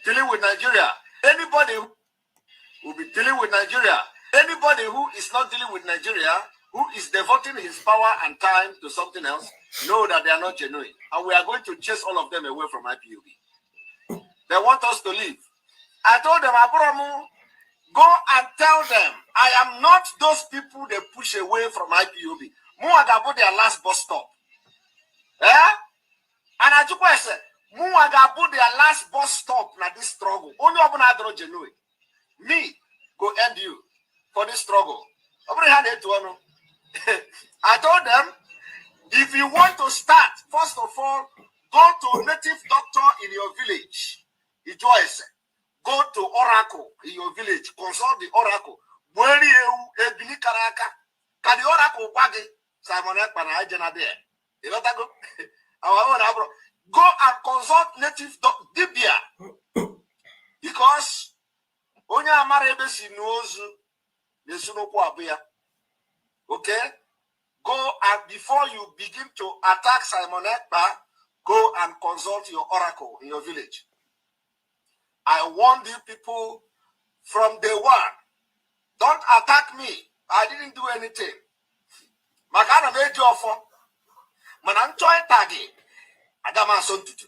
Dealing with Nigeria. Anybody who will be dealing with Nigeria. Anybody who is not dealing with Nigeria, who is devoting his power and time to something else, know that they are not genuine. And we are going to chase all of them away from IPOB. They want us to leave. I told them, Aburamu, go and tell them, I am not those people they push away from IPOB. Muagabu their last bus stop. Eh? And I took question, Muagabu their last bus stop na this struggle. Only Abunadro genuine. Me, go end you for this struggle. I told them, if you want to start, first of all, go to a native doctor in your village. Go to Oracle in your village. Consult the Oracle. Where you a Bilikaraka, Kadiora Wagi, Simon Ekpa na Ajana there. You know that go? Our own abro. Go and consult native Dibia. Because Onya Amarebesi knows the Sunokwabia. Okay? Go and before you begin to attack Simon Ekpa, go and consult your oracle in your village. I warned you people from day one. Don't attack me. I didn't do anything. Makana made you for Manantoy Tagi. Adama son tutu.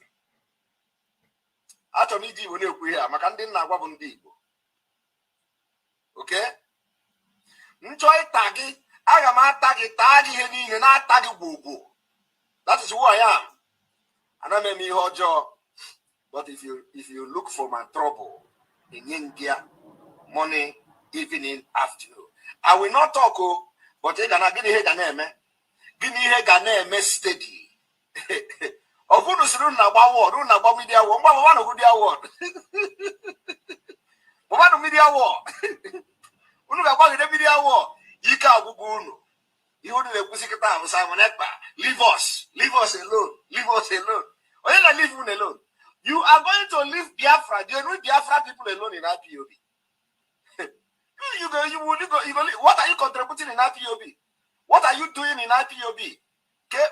Atomidi when you hear Makandin Nagwabundi. Okay? Ntoy Tagi. I am tagi heni and I tagi bubu. That is who I am. And I may be your job. But if you look for my trouble in India, morning, evening, afternoon, I will not talk, but they gonna give me a name. Give me a name steady. Of who is run about media war, one of the award. One media war. Who about the media war? Yika Bubunu. You would the Pussycat Simon Ekpa. Leave us alone. Leave us alone. Or you leave him alone. You are going to leave Biafra. You know Biafra people alone in IPOB. What are you contributing in IPOB? What are you doing in IPOB? Okay,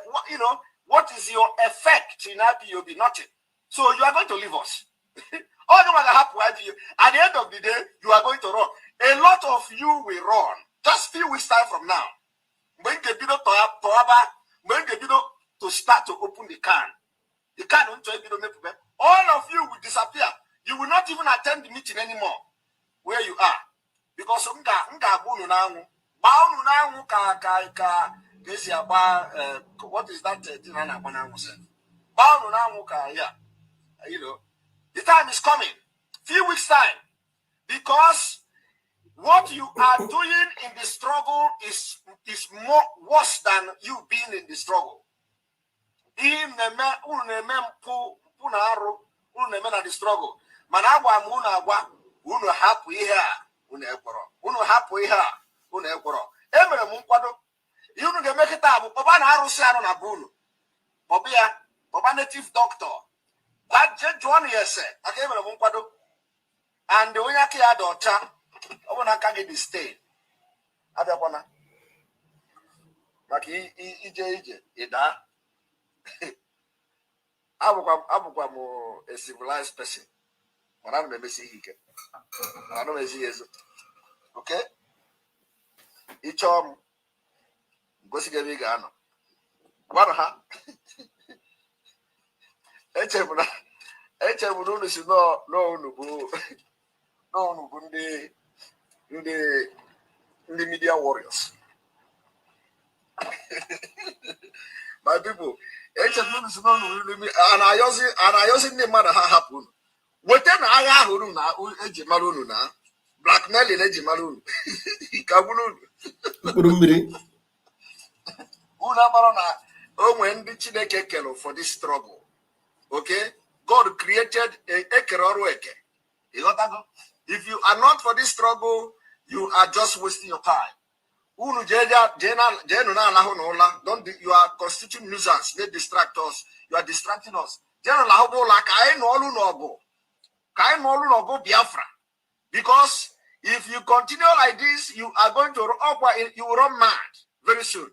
what is your effect in IPOB? Nothing. So you are going to leave us. All the matter happen IPOB. At the end of the day, you are going to run. A lot of you will run. Just few weeks time from now. When the video to start to open the can. The can all of you will disappear. You will not even attend the meeting anymore where you are. Because what is that thing? The time is coming. Few weeks time. Because what you are doing in the struggle is more worse than you being in the struggle. The struggle. Managwa munagwa unu hapu ihe unekporo. Unu hapu ihe unekporo. Emere mu nkwado. Unu ga-emekita abu baba na arusi anu na bunu. Baba native doctor. That John yese. Aka emere mu nkwado. And the onye ki ya docha. Obo na kage the state. Abịakwana. Maka ije ida. Abụkwa m a civilized person. Mana ana m emesi ihe ike. Ana m ezi ezo. Okay? Ịchọ m gosi gị ebe ị ga-anọ. Gwara ha. Echebu na unu si n'unu bụ ndị media warriors. My people, and I using the mother happen. What then I have na ejimaru na blackmail in ejimaru. Kabulu. When the Chineke kelo for this struggle. Okay? God created a ekerorueke. If you are not for this struggle, you are just wasting your time. Don't you are constituting nuisance, they distract us, you are distracting us. Biafra. Because if you continue like this, you are going to you will run mad very soon.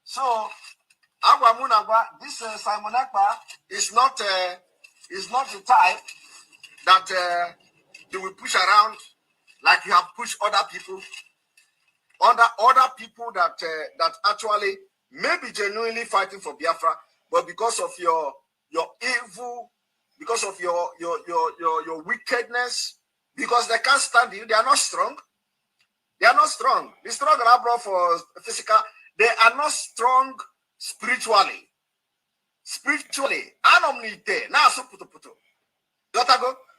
So this Simon Ekpa is not the type that you will push around like you have pushed other people. Other people that actually may be genuinely fighting for Biafra, but because of your evil, because of your wickedness, because they can't stand you, they are not strong. They are not strong. The struggle I brought for physical, they are not strong spiritually.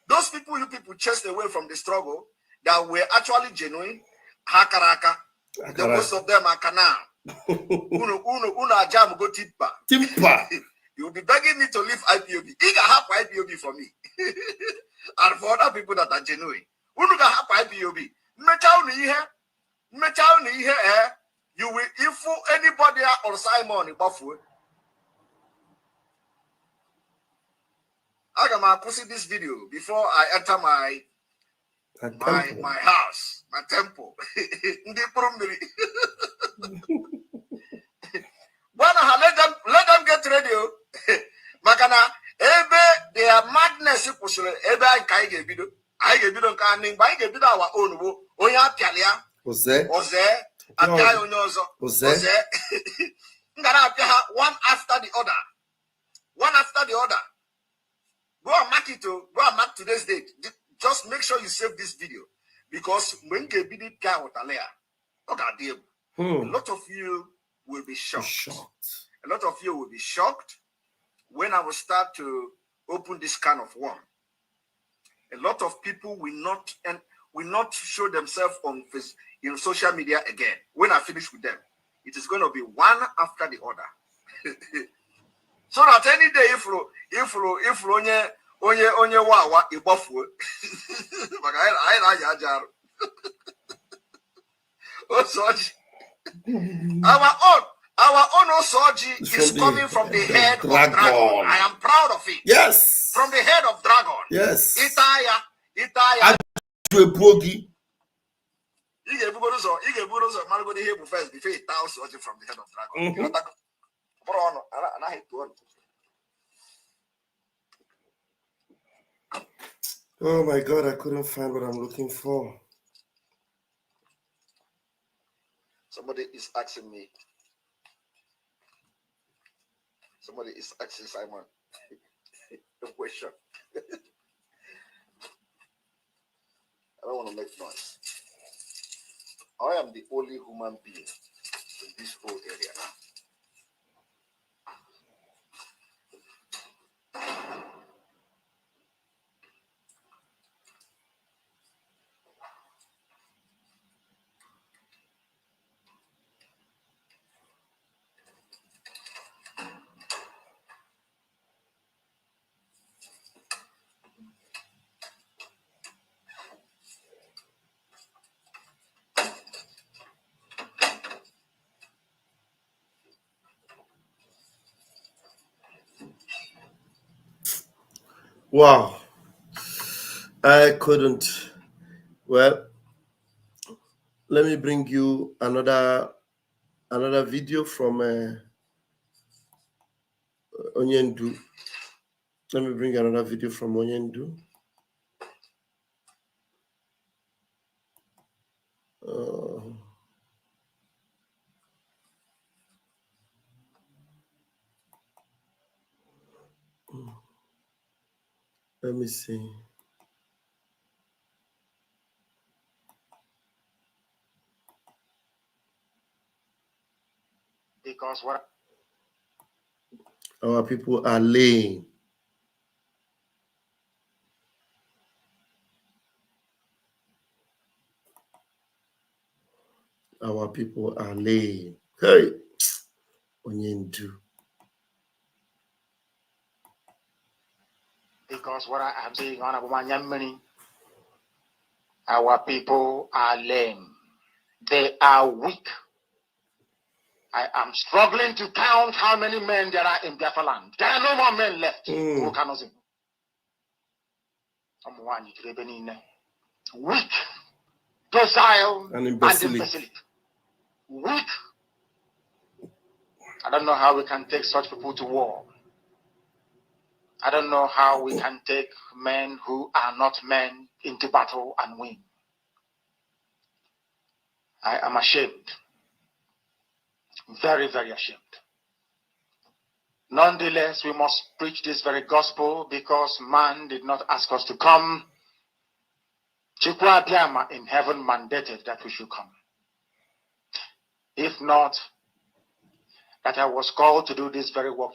Those people you people chased away from the struggle that were actually genuine, hakaraka. The most of them are canal. Uno jam go timpa. You'll be begging me to leave IPOB. You can have IPOB for me. And for other people that are genuine. Uno can have IPOB. You will if anybody or Simon Buffalo. I got to see this video before I enter my house, my temple. Let them get ready. Makana ebe their madness ebe I get video canning by get our own wo oya pialia oze apia onyozo oze ngara apia one after the other. Go and mark it to go and mark today's date. Just make sure you save this video because when you get video guy with Alea, look at them. A lot of you will be shocked. A lot of you will be shocked when I will start to open this kind of one. A lot of people will not show themselves on social media again. When I finish with them, it is going to be one after the other. So that any day if onye wawa igbafuo maka anyị na-aja aja Osoji. Our own Osoji is coming from the head of dragon. I am proud of it. Yes. From the head of dragon. Yes. Itaya. Bogi. You get Bugozo, Margoni here first before 1,000 from the head of dragon. I hate one. Oh my God, I couldn't find what I'm looking for. Somebody is asking me. Somebody is asking Simon a question. I don't want to make noise. I am the only human being in this whole area now. Wow. I couldn't. Well, let me bring you another video from Onyendu. Let me bring another video from Onyendu. Let me see. Because what our people are laying. Our people are laying. Hey, Onyendu. Because what I am saying on Abumanyamani, our people are lame. They are weak. I am struggling to count how many men there are in Biafra land. There are no more men left. Weak, docile, and imbecilic. Weak. I don't know how we can take such people to war. I don't know how we can take men who are not men into battle and win. I am ashamed. Very, very ashamed. Nonetheless, we must preach this very gospel because man did not ask us to come. Chukwa Biama in heaven mandated that we should come. If not, that I was called to do this very work,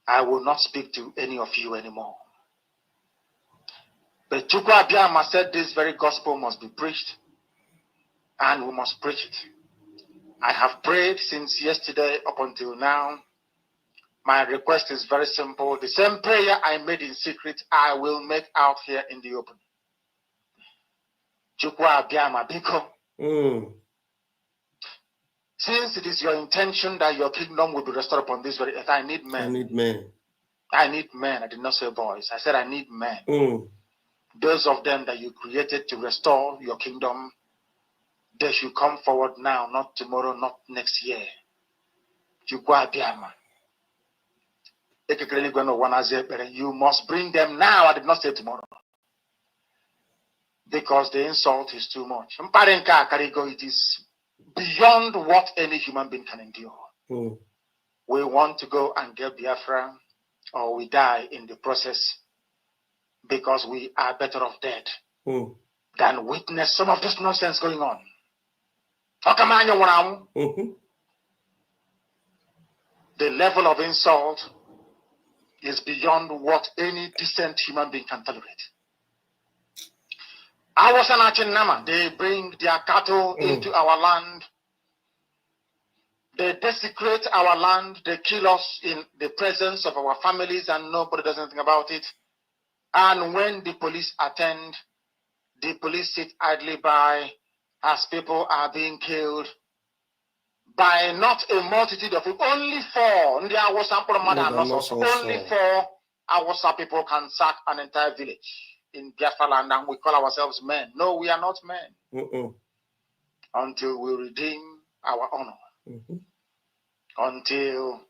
I will not speak to any of you anymore. But Chukwa Biama said this very gospel must be preached, and we must preach it. I have prayed since yesterday up until now. My request is very simple. The same prayer I made in secret, I will make out here in the open. Since it is your intention that your kingdom will be restored upon this very earth, I need men. I need men. I need men. I did not say boys. I said I need men. Those of them that you created to restore your kingdom, they should come forward now, not tomorrow, not next year. You must bring them now. I did not say tomorrow. Because the insult is too much. It is beyond what any human being can endure. We want to go and get Biafra, or we die in the process, because we are better off dead than witness some of this nonsense going on. The level of insult is beyond what any decent human being can tolerate. They bring their cattle into our land. They desecrate our land. They kill us in the presence of our families, and nobody does anything about it. And when the police attend, the police sit idly by as people are being killed by not a multitude of people. Only 4. Only 4 Awasa people can sack an entire village in Biafra land, and we call ourselves men. No, we are not men. Until we redeem our honor. Until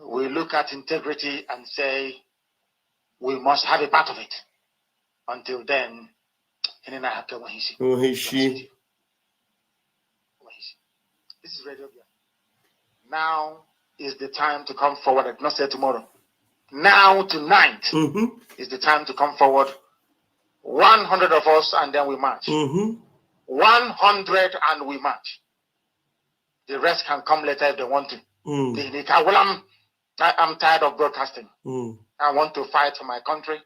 we look at integrity and say we must have a part of it. Until then, this is Radio Biafra. Now is the time to come forward. I did not say tomorrow. Now, tonight, is the time to come forward. 100 of us, and then we march. 100 and we march. The rest can come later if they want to. I'm tired of broadcasting. I want to fight for my country.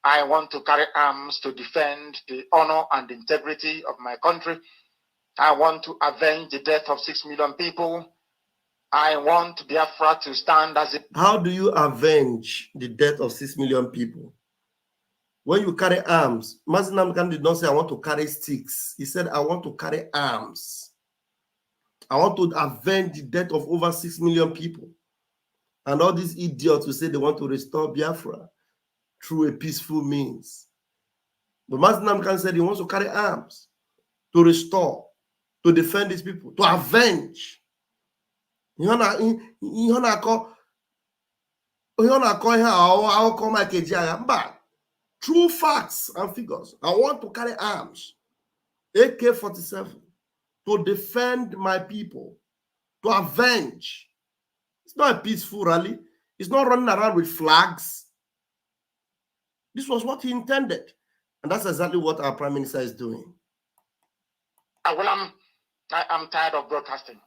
I want to carry arms to defend the honor and integrity of my country. I want to avenge the death of 6 million people. I want Biafra to stand as a... How do you avenge the death of 6 million people? When you carry arms, Mazinam Khan did not say, I want to carry sticks. He said, I want to carry arms. I want to avenge the death of over 6 million people. And all these idiots who say they want to restore Biafra through a peaceful means. But Mazinam Khan said he wants to carry arms to restore, to defend these people, to avenge. True facts and figures. I want to carry arms, AK-47, to defend my people, to avenge. It's not a peaceful rally. It's not running around with flags. This was what he intended. And that's exactly what our Prime Minister is doing. Well, I'm tired of broadcasting.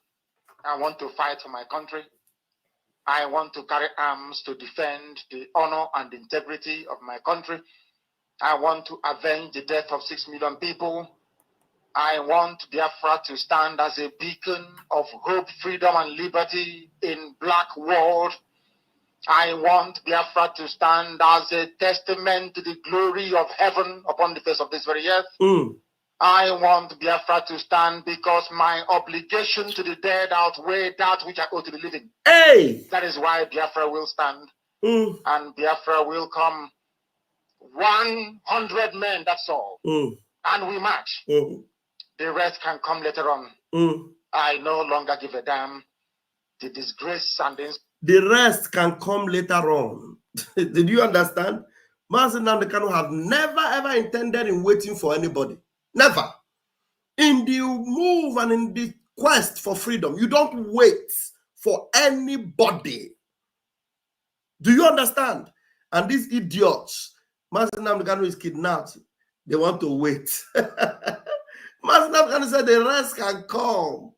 I want to fight for my country. I want to carry arms to defend the honor and integrity of my country. I want to avenge the death of 6 million people. I want Biafra to stand as a beacon of hope, freedom, and liberty in black world. I want Biafra to stand as a testament to the glory of heaven upon the face of this very earth. I want Biafra to stand because my obligation to the dead outweigh that which I owe to the living. Hey! That is why Biafra will stand. And Biafra will come. 100 men, that's all. And we march. The rest can come later on. I no longer give a damn. The disgrace and the rest can come later on. Did you understand? Mazen Namdekano have never ever intended in waiting for anybody. Never. In the move and in the quest for freedom, you don't wait for anybody. Do you understand? And these idiots, Mazen Namdekano is kidnapped. They want to wait. Mazen Namdekano said the rest can come.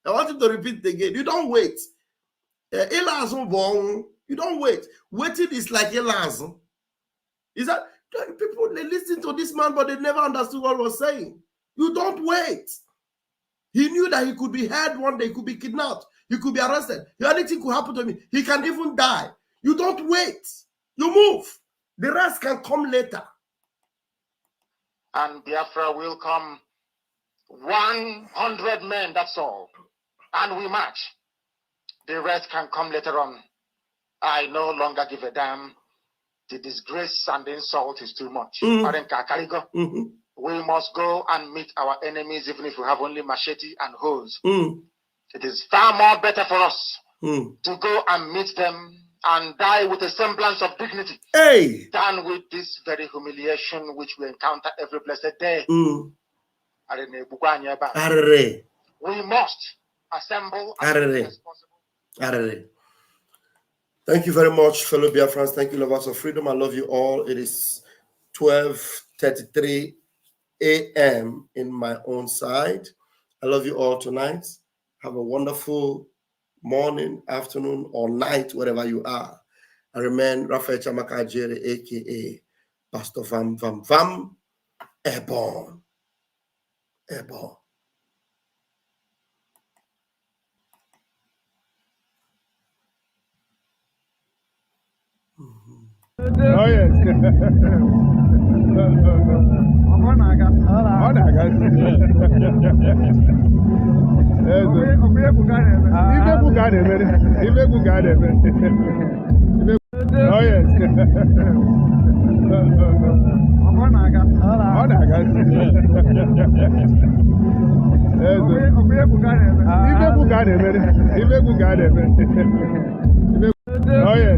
I want you to repeat it again. You don't wait. You don't wait. Waiting is like Elazon. Is that people, they listen to this man, but they never understood what he was saying. You don't wait. He knew that he could be held one day, he could be kidnapped, he could be arrested. Anything could happen to me. He can even die. You don't wait. You move. The rest can come later. and Biafra will come. 100 men, that's all. And we march. The rest can come later on. I no longer give a damn. The disgrace and the insult is too much. Mm-hmm. We must go and meet our enemies, even if we have only machete and hoes. It is far more better for us to go and meet them and die with a semblance of dignity than with this very humiliation which we encounter every blessed day. We must assemble as soon as possible. Thank you very much, fellow Biafrans. Thank you, lovers of freedom. I love you all. It is 12:33 a.m. in my own side. I love you all tonight. Have a wonderful morning, afternoon, or night, wherever you are. I remain Raphael Chamaka Jere, aka Pastor Vam Vam Vam, Airborne. Airborne. Oh, yes. Oh, yes.